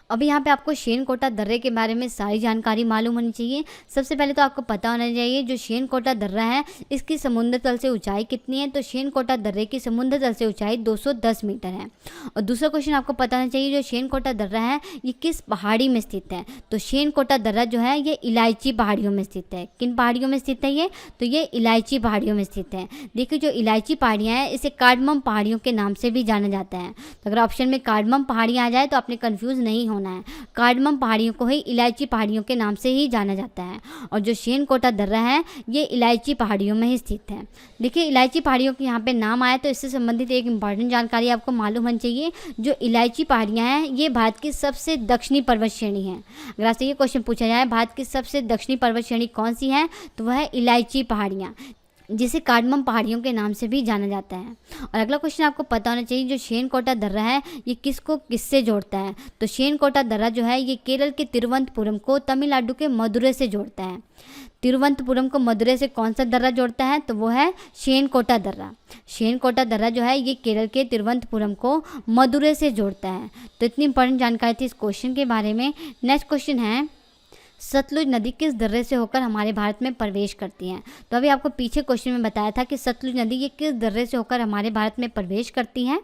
अब यहाँ पे आपको शेनकोटा दर्रे के बारे में सारी जानकारी मालूम होनी चाहिए। सबसे पहले तो आपको पता होना चाहिए जो शेनकोटा दर्रा है इसकी समुद्र तल से ऊंचाई कितनी है, तो शेनकोटा दर्रे की समुद्र तल से ऊंचाई 210 मीटर है। और दूसरा क्वेश्चन आपको पता होना चाहिए जो शेनकोटा दर्रा है ये किस पहाड़ी में स्थित है, तो शेनकोटा दर्रा जो है ये इलायची पहाड़ियों में स्थित है। किन पहाड़ियों में स्थित है ये, तो ये इलायची पहाड़ियों में स्थित है। देखिए जो इलायची पहाड़ियाँ हैं इसे कार्डमम पहाड़ियों के नाम से भी जाना जाता है। तो अगर ऑप्शन में कार्डमम पहाड़ियाँ आ जाए तो आपने कन्फ्यूज़ नहीं होना है। कार्डमम पहाड़ियों को ही इलायची पहाड़ियों के नाम से ही जाना जाता है। और जो शेनकोटा दर्रा है ये इलायची पहाड़ियों में ही स्थित है। देखिए इलायची पहाड़ियों के यहाँ पे नाम आया तो इससे संबंधित एक इंपॉर्टेंट जानकारी आपको मालूम होनी चाहिए। जो इलायची पहाड़ियाँ हैं ये भारत की सबसे दक्षिणी पर्वत श्रेणी है। अगर आपसे ये क्वेश्चन पूछा जाए भारत की सबसे दक्षिणी पर्वत श्रेणी कौन सी है, तो वह है इलायची पहाड़ियाँ। जिसे कार्डमम पहाड़ियों के नाम से भी जाना जाता है। और अगला क्वेश्चन आपको पता होना चाहिए, जो शेनकोटा दर्रा है ये किसको किससे जोड़ता है। तो शेनकोटा दर्रा जो है ये केरल के तिरुवनंतपुरम को तमिलनाडु के मदुरै से जोड़ता है। तिरुवनंतपुरम को मदुरै से कौन सा दर्रा जोड़ता है, तो वो है शेनकोटा दर्रा। शेनकोटा दर्रा जो है ये केरल के तिरुवनंतपुरम को मदुरै से जोड़ता है। तो इतनी इंपॉर्टेंट जानकारी थी इस क्वेश्चन के बारे में। नेक्स्ट क्वेश्चन है, सतलुज नदी किस दर्रे से होकर हमारे भारत में प्रवेश करती है। तो अभी आपको पीछे क्वेश्चन में बताया था कि सतलुज नदी ये किस दर्रे से होकर हमारे भारत में प्रवेश करती है।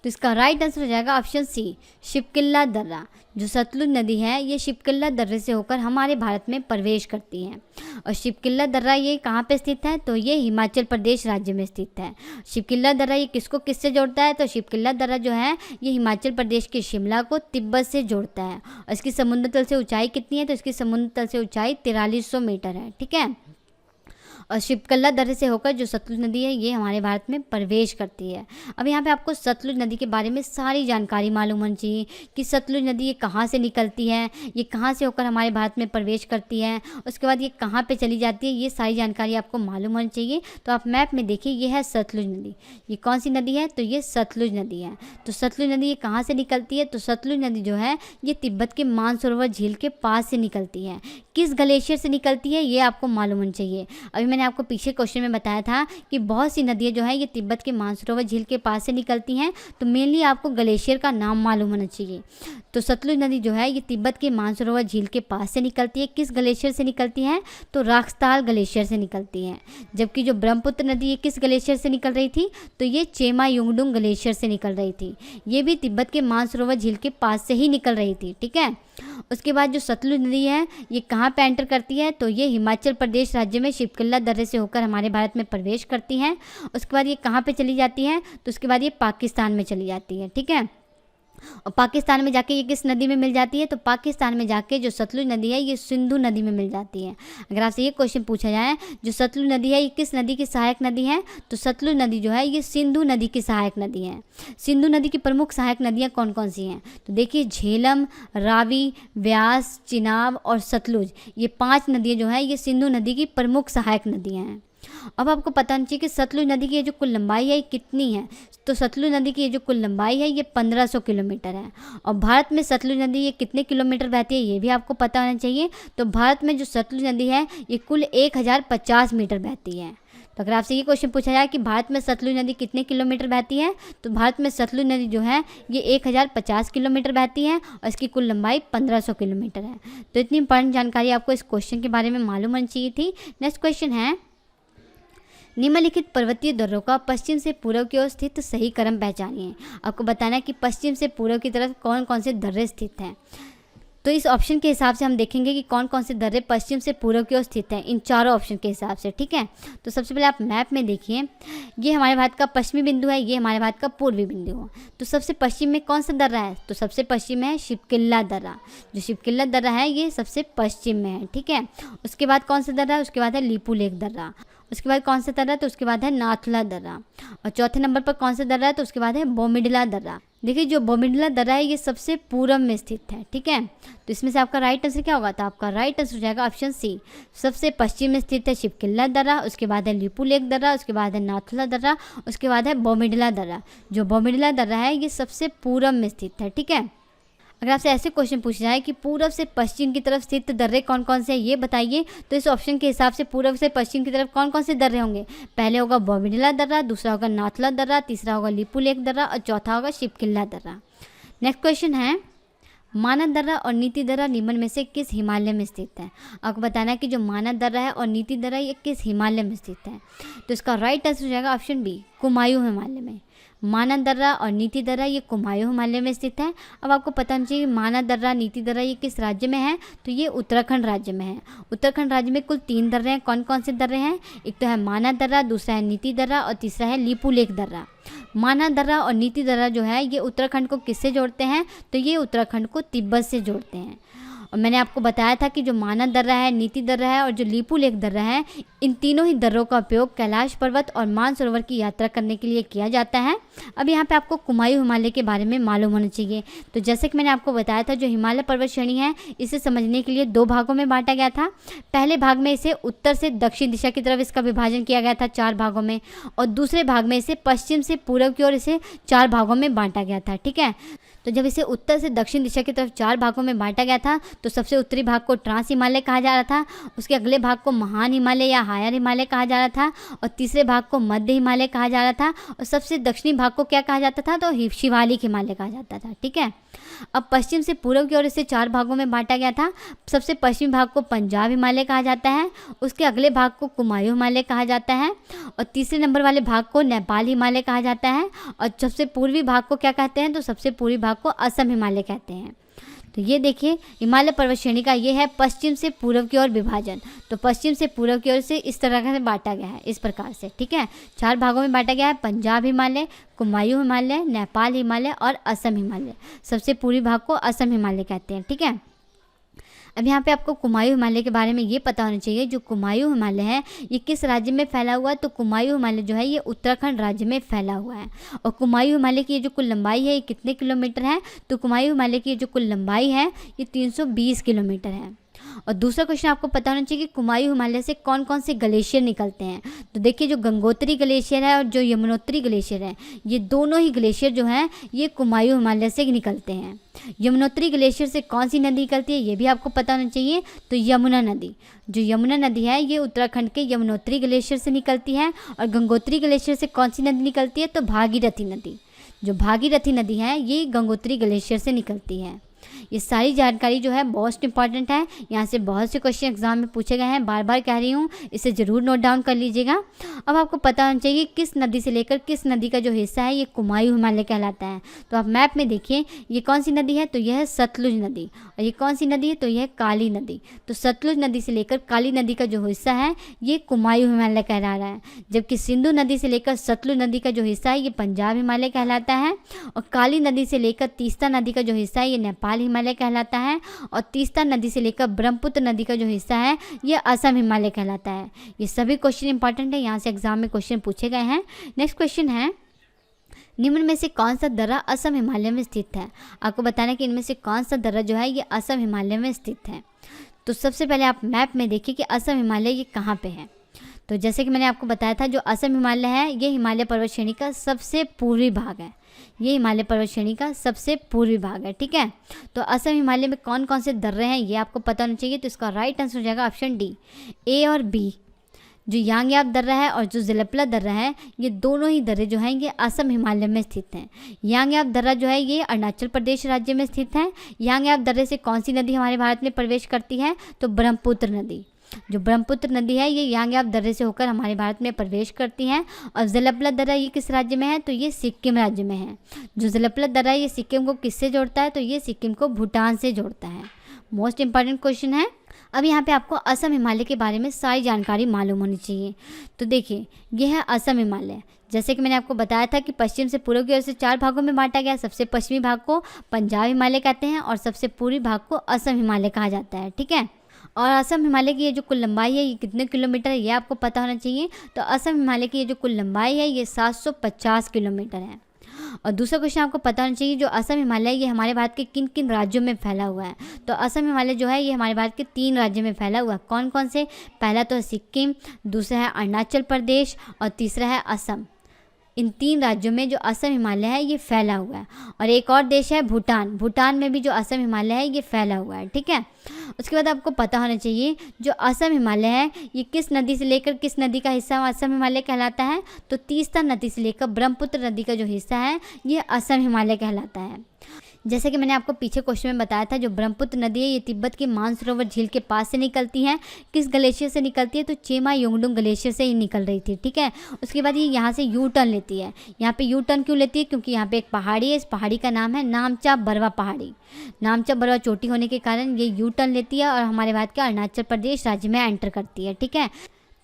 तो इसका राइट आंसर हो जाएगा ऑप्शन सी, शिपकिल्ला दर्रा। जो सतलुज नदी है ये शिपकिल्ला दर्रे से होकर हमारे भारत में प्रवेश करती है। और शिपकिल्ला दर्रा ये कहाँ पे स्थित है, तो ये हिमाचल प्रदेश राज्य में स्थित है। शिपकिल्ला दर्रा ये किसको किससे जोड़ता है, तो शिपकिल्ला दर्रा जो है ये हिमाचल प्रदेश के शिमला को तिब्बत से जोड़ता है। और इसकी समुद्र तल से ऊंचाई कितनी है, तो इसकी समुद्र तल से ऊंचाई 4300 मीटर है। ठीक है। और शिपकल्ला दर्रे से होकर जो सतलुज नदी है ये हमारे भारत में प्रवेश करती है। अब यहाँ पे आपको सतलुज नदी के बारे में सारी जानकारी मालूम होनी चाहिए कि सतलुज नदी ये कहाँ से निकलती है, ये कहाँ से होकर हमारे भारत में प्रवेश करती है, उसके बाद ये कहाँ पे चली जाती है, ये सारी जानकारी आपको मालूम होनी चाहिए। तो आप मैप में देखिए, ये है सतलुज नदी। ये कौन सी नदी है, तो ये सतलुज नदी है। तो सतलुज नदी ये कहाँ से निकलती है, तो सतलुज नदी जो है ये तिब्बत के मानसरोवर झील के पास से निकलती है। किस ग्लेशियर से निकलती है ये आपको मालूम होना चाहिए। अभी मैंने आपको पीछे क्वेश्चन में बताया था कि बहुत सी नदियाँ जो है ये तिब्बत के मानसरोवर झील के पास से निकलती हैं। तो मेनली आपको ग्लेशियर का नाम मालूम होना चाहिए। तो सतलुज नदी जो है ये तिब्बत के मानसरोवर झील के पास से निकलती है। किस ग्लेशियर से निकलती है, तो राक्सताल ग्लेशियर से निकलती है। जबकि जो ब्रह्मपुत्र नदी ये किस ग्लेशियर से निकल रही थी, तो ये चेमा युंगडुंग ग्लेशियर से निकल रही थी। ये भी तिब्बत के मानसरोवर झील के पास से ही निकल रही थी। ठीक है। उसके बाद जो सतलुज नदी है ये कहाँ पे एंटर करती है, तो ये हिमाचल प्रदेश राज्य में शिपकिल्ला दर्रे से होकर हमारे भारत में प्रवेश करती है। उसके बाद ये कहाँ पे चली जाती है, तो उसके बाद ये पाकिस्तान में चली जाती है। ठीक है। और पाकिस्तान में जाके ये किस नदी में मिल जाती है, तो पाकिस्तान में जाके जो सतलुज नदी है ये सिंधु नदी में मिल जाती है। अगर आपसे ये क्वेश्चन पूछा जाए जो सतलुज नदी है ये किस नदी की सहायक नदी है, तो सतलुज नदी जो है ये सिंधु नदी की सहायक नदी है। सिंधु नदी की प्रमुख सहायक नदियाँ कौन कौन सी हैं, तो देखिए झेलम, रावी, व्यास, चिनाब और सतलुज, ये 5 नदियाँ जो है ये सिंधु नदी की प्रमुख सहायक नदियाँ हैं। अब आपको पता होना चाहिए कि सतलुज नदी की ये जो कुल लंबाई है ये कितनी है। तो सतलुज नदी की ये जो कुल लंबाई है ये 1500 किलोमीटर है। और भारत में सतलुज नदी ये कितने किलोमीटर बहती है ये भी आपको पता होना चाहिए। तो भारत में जो सतलुज नदी है ये कुल 1050 मीटर बहती है। तो अगर आपसे ये क्वेश्चन पूछा जाए कि भारत में सतलुज नदी कितने किलोमीटर बहती है, तो भारत में सतलुज नदी जो है ये 1050 किलोमीटर बहती है और इसकी कुल लंबाई 1500 किलोमीटर है। तो इतनी इंपॉर्टेंट जानकारी आपको इस क्वेश्चन के बारे में मालूम होनी चाहिए थी। नेक्स्ट क्वेश्चन है, निम्नलिखित पर्वतीय दर्रों का पश्चिम से पूर्व की ओर स्थित सही क्रम पहचानिए। आपको बताना है कि पश्चिम से पूर्व की तरफ कौन कौन से दर्रे स्थित हैं। तो इस ऑप्शन के हिसाब से हम देखेंगे कि कौन कौन से दर्रे पश्चिम से पूर्व की ओर स्थित हैं, इन चारों ऑप्शन के हिसाब से। ठीक है। तो सबसे पहले आप मैप में देखिए, ये हमारे भारत का पश्चिमी बिंदु है, ये हमारे भारत का पूर्वी बिंदु है। तो सबसे पश्चिम में कौन सा दर्रा है, तो सबसे पश्चिम में है शिपकिल्ला दर्रा। जो शिपकिल्ला दर्रा है ये सबसे पश्चिम में है। ठीक है। उसके बाद कौन सा दर्रा है, उसके बाद है लिपुलेख दर्रा। उसके बाद कौन सा दर्रा है, तो उसके बाद है नाथुला दर्रा। और चौथे नंबर पर कौन सा दर्रा है, तो उसके बाद है बोमिडिला दर्रा। देखिए जो बोमिडिला दर्रा है ये सबसे पूर्व में स्थित है। ठीक है। तो इसमें से आपका राइट आंसर क्या होगा, तो आपका राइट आंसर हो जाएगा ऑप्शन सी, सबसे पश्चिम में स्थित है शिपकिल्ला दर्रा, उसके बाद है लिपुलेख दर्रा, उसके बाद है नाथुला दर्रा, उसके बाद है बोमिडिला दर्रा। जो बोमिडिला दर्रा है ये सबसे पूर्व में स्थित है। ठीक है। अगर आपसे ऐसे क्वेश्चन पूछा जाए कि पूर्व से पश्चिम की तरफ स्थित दर्रे कौन कौन से हैं ये बताइए, तो इस ऑप्शन के हिसाब से पूर्व से पश्चिम की तरफ कौन कौन से दर्रे होंगे। पहले होगा बोमिडिला दर्रा, दूसरा होगा नाथुला दर्रा, तीसरा होगा लिपुलेख दर्रा और चौथा होगा शिपकिल्ला दर्रा। नेक्स्ट क्वेश्चन है, मानस दर्रा और नीति दर्रा निम्न में से किस हिमालय में स्थित है। आपको बताना है कि जो मानस दर्रा है और नीति दर्रा ये किस हिमालय में स्थित है। तो इसका राइट आंसर हो जाएगा ऑप्शन बी, कुमायूं हिमालय में। मानस दर्रा और नीति दर्रा ये कुमायूं हिमालय में स्थित है। अब आपको पता होना चाहिए मानस दर्रा, नीति दर्रा ये किस राज्य में है, तो ये उत्तराखंड राज्य में है। उत्तराखंड राज्य में कुल 3 दर्रे हैं। कौन कौन से दर्रे हैं, एक तो है मानस दर्रा, दूसरा है नीति दर्रा और तीसरा है लिपुलेख दर्रा। मानस दर्रा और नीति दर्रा जो है ये उत्तराखंड को किससे जोड़ते हैं, तो ये उत्तराखंड को तिब्बत से जोड़ते हैं। और मैंने आपको बताया था कि जो मानस दर्रा है, नीति दर्रा है और जो लीपू लेक दर्रा है, इन तीनों ही दर्रों का उपयोग कैलाश पर्वत और मानसरोवर की यात्रा करने के लिए किया जाता है। अब यहाँ पे आपको कुमायूं हिमालय के बारे में मालूम होना चाहिए। तो जैसे कि मैंने आपको बताया था, जो हिमालय पर्वत श्रेणी है इसे समझने के लिए 2 भागों में बांटा गया था। पहले भाग में इसे उत्तर से दक्षिण दिशा की तरफ इसका विभाजन किया गया था 4 भागों में, और दूसरे भाग में इसे पश्चिम से पूर्व की ओर इसे 4 भागों में बांटा गया था। ठीक है, तो जब इसे उत्तर से दक्षिण दिशा की तरफ 4 भागों में बांटा गया था तो सबसे उत्तरी भाग को ट्रांस हिमालय कहा जा रहा था, उसके अगले भाग को महान हिमालय या हायर हिमालय कहा जा रहा था, और तीसरे भाग को मध्य हिमालय कहा जा रहा था, और सबसे दक्षिणी भाग को क्या कहा जाता था, तो शिवालिक हिमालय कहा जाता था। ठीक है, अब पश्चिम से पूर्व की ओर इसे 4 भागों में बांटा गया था। सबसे पश्चिमी भाग को पंजाब हिमालय कहा जाता है, उसके अगले भाग को कुमायूं हिमालय कहा जाता है, और तीसरे नंबर वाले भाग को नेपाल हिमालय कहा जाता है, और सबसे पूर्वी भाग को क्या कहते हैं, तो सबसे पूर्वी भाग को असम हिमालय कहते हैं। तो ये देखिए हिमालय पर्वत श्रेणी का ये है पश्चिम से पूर्व की ओर विभाजन। तो पश्चिम से पूर्व की ओर से इस तरह से बांटा गया है, इस प्रकार से। ठीक है, 4 भागों में बांटा गया है, पंजाब हिमालय, कुमायूं हिमालय, नेपाल हिमालय और असम हिमालय। सबसे पूर्वी भाग को असम हिमालय कहते हैं। ठीक है, अब यहाँ पे आपको कुमायूं हिमालय के बारे में ये पता होना चाहिए। जो कुमायूं हिमालय है ये किस राज्य में फैला हुआ है, तो कुमायूं हिमालय जो है ये उत्तराखंड राज्य में फैला हुआ है। और कुमायूं हिमालय की ये जो कुल लंबाई है ये कितने किलोमीटर है, तो कुमायूं हिमालय की ये जो कुल लंबाई है ये 320 किलोमीटर है। और दूसरा क्वेश्चन आपको पता होना चाहिए कि कुमायूं हिमालय से कौन कौन से ग्लेशियर निकलते हैं। तो देखिए जो गंगोत्री ग्लेशियर है और जो यमुनोत्री ग्लेशियर है, ये दोनों ही ग्लेशियर जो हैं ये कुमायूं हिमालय से निकलते हैं। यमुनोत्री ग्लेशियर से कौन सी नदी निकलती है ये भी आपको पता होना चाहिए, तो यमुना नदी। जो यमुना नदी है ये उत्तराखंड के यमुनोत्री ग्लेशियर से निकलती है। और गंगोत्री ग्लेशियर से कौन सी नदी निकलती है, तो भागीरथी नदी। जो भागीरथी नदी है ये गंगोत्री ग्लेशियर से निकलती है। ये सारी जानकारी जो है बहुत इंपॉर्टेंट है, यहाँ से बहुत से क्वेश्चन एग्जाम में पूछे गए हैं, बार बार कह रही हूँ, इसे ज़रूर नोट डाउन कर लीजिएगा। अब आपको पता होना चाहिए किस नदी से लेकर किस नदी का जो हिस्सा है ये कुमायूं हिमालय कहलाता है। तो आप मैप में देखिए ये कौन सी नदी है, तो यह है सतलुज नदी, और ये कौन सी नदी है, तो यह है काली नदी। तो सतलुज नदी से लेकर काली नदी का जो हिस्सा है ये कुमायूं हिमालय कहला रहा है, जबकि सिंधु नदी से लेकर सतलुज नदी का जो हिस्सा है ये पंजाब हिमालय कहलाता है, और काली नदी से लेकर तीस्ता नदी का जो हिस्सा है ये नेपाल हिमालय कहलाता है, और तीस्ता नदी से लेकर ब्रह्मपुत्र नदी का जो हिस्सा है ये असम हिमालय कहलाता है। ये सभी क्वेश्चन इंपॉर्टेंट है, यहाँ से एग्जाम में क्वेश्चन पूछे गए हैं। नेक्स्ट क्वेश्चन है, निम्न में से कौन सा दर्रा असम हिमालय में स्थित है। आपको बताना है कि इनमें से कौन सा दर्रा जो है ये असम हिमालय में स्थित है। तो सबसे पहले आप मैप में देखिए कि असम हिमालय ये कहाँ पे है। तो जैसे कि मैंने आपको बताया था जो असम हिमालय है ये हिमालय पर्वत श्रेणी का सबसे पूर्वी भाग है। ये हिमालय पर्वत श्रेणी का सबसे पूर्वी भाग है। ठीक है, तो असम हिमालय में कौन कौन से दर्रे हैं ये आपको पता होना चाहिए। तो इसका राइट आंसर हो जाएगा ऑप्शन डी, ए और बी। जो यांगयाप दर्रा है और जो जिलपला दर्रा है ये दोनों ही दर्रे जो हैं ये असम हिमालय में स्थित हैं। यांगयाप दर्रा जो है ये अरुणाचल प्रदेश राज्य में स्थित है। यांगयाप दर्रे से कौन सी नदी हमारे भारत में प्रवेश करती है, तो ब्रह्मपुत्र नदी। जो ब्रह्मपुत्र नदी है ये यांगयाप दर्रे से होकर हमारे भारत में प्रवेश करती है। और जिलपला दर्रा ये किस राज्य में है, तो ये सिक्किम राज्य में है। जो जिलपला दर्रा है ये सिक्किम को किससे जोड़ता है, तो ये सिक्किम को भूटान से जोड़ता है। मोस्ट इंपॉर्टेंट क्वेश्चन है। अब यहाँ पे आपको असम हिमालय के बारे में सारी जानकारी मालूम होनी चाहिए। तो देखिए यह है असम हिमालय। जैसे कि मैंने आपको बताया था कि पश्चिम से पूर्व की ओर से 4 भागों में बांटा गया। सबसे पश्चिमी भाग को पंजाब हिमालय कहते हैं और सबसे पूर्वी भाग को असम हिमालय कहा जाता है। ठीक है, और असम हिमालय की ये जो कुल लंबाई है ये कितने किलोमीटर है ये आपको पता होना चाहिए। तो असम हिमालय की ये जो कुल लंबाई है ये 750 किलोमीटर है। और दूसरा क्वेश्चन आपको पता होना चाहिए जो असम हिमालय ये हमारे भारत के किन किन राज्यों में फैला हुआ है। तो असम हिमालय जो है ये हमारे भारत के 3 राज्यों में फैला हुआ है। कौन कौन से, पहला तो है सिक्किम, दूसरा है अरुणाचल प्रदेश और तीसरा है असम। इन 3 राज्यों में जो असम हिमालय है ये फैला हुआ है। और एक और देश है भूटान, भूटान में भी जो असम हिमालय है ये फैला हुआ है। ठीक है, उसके बाद आपको पता होना चाहिए जो असम हिमालय है ये किस नदी से लेकर किस नदी का हिस्सा असम हिमालय कहलाता है। तो तीस्ता नदी से लेकर ब्रह्मपुत्र नदी का जो हिस्सा है ये असम हिमालय कहलाता है। जैसे कि मैंने आपको पीछे क्वेश्चन में बताया था जो ब्रह्मपुत्र नदी है ये तिब्बत के मानसरोवर झील के पास से निकलती है। किस ग्लेशियर से निकलती है, तो चेमा योंगडुंग ग्लेशियर से ही निकल रही थी। ठीक है, उसके बाद ये यहाँ से यू टर्न लेती है। यहाँ पे यू टर्न क्यों लेती है, क्योंकि यहाँ पे एक पहाड़ी है, इस पहाड़ी का नाम है नामचा बरवा पहाड़ी। नामचा बरवा चोटी होने के कारण ये यू टर्न लेती है और हमारे भारत के अरुणाचल प्रदेश राज्य में एंटर करती है। ठीक है,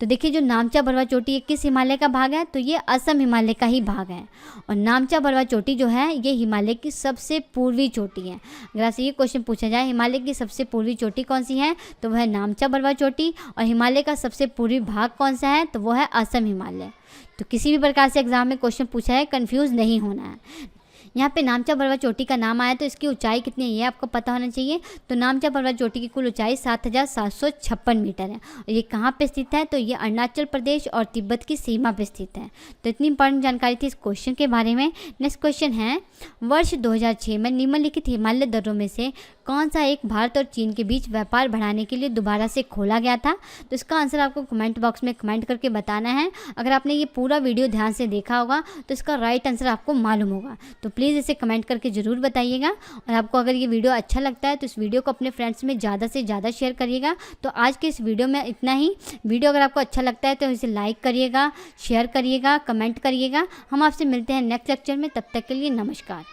तो देखिए जो नामचा बरवा चोटी ये किस हिमालय का भाग है, तो ये असम हिमालय का ही भाग है। और नामचा बरवा चोटी जो है ये हिमालय की सबसे पूर्वी चोटी है। अगर आपसे ये क्वेश्चन पूछा जाए हिमालय की सबसे पूर्वी चोटी कौन सी है, तो वह है नामचा बरवा चोटी। और हिमालय का सबसे पूर्वी भाग कौन सा है, तो वो है असम हिमालय। तो किसी भी प्रकार से एग्जाम में क्वेश्चन पूछा है, कंफ्यूज नहीं होना है। यहाँ पे नामचा बरवा चोटी का नाम आया तो इसकी ऊंचाई कितनी है ये आपको पता होना चाहिए। तो नामचा बरवा चोटी की कुल ऊंचाई 7,756 मीटर है। और ये कहाँ पे स्थित है, तो ये अरुणाचल प्रदेश और तिब्बत की सीमा पे स्थित है। तो इतनी इंपॉर्टेंट जानकारी थी इस क्वेश्चन के बारे में। नेक्स्ट क्वेश्चन है, वर्ष 2006 में निम्नलिखित हिमालय दर्रों में से कौन सा एक भारत और चीन के बीच व्यापार बढ़ाने के लिए दोबारा से खोला गया था। तो इसका आंसर आपको कमेंट बॉक्स में कमेंट करके बताना है। अगर आपने ये पूरा वीडियो ध्यान से देखा होगा तो इसका राइट आंसर आपको मालूम होगा। तो प्लीज़ इसे कमेंट करके ज़रूर बताइएगा। और आपको अगर ये वीडियो अच्छा लगता है तो इस वीडियो को अपने फ्रेंड्स में ज़्यादा से ज़्यादा शेयर करिएगा। तो आज के इस वीडियो में इतना ही। वीडियो अगर आपको अच्छा लगता है तो इसे लाइक करिएगा, शेयर करिएगा, कमेंट करिएगा। हम आपसे मिलते हैं नेक्स्ट लेक्चर में, तब तक के लिए नमस्कार।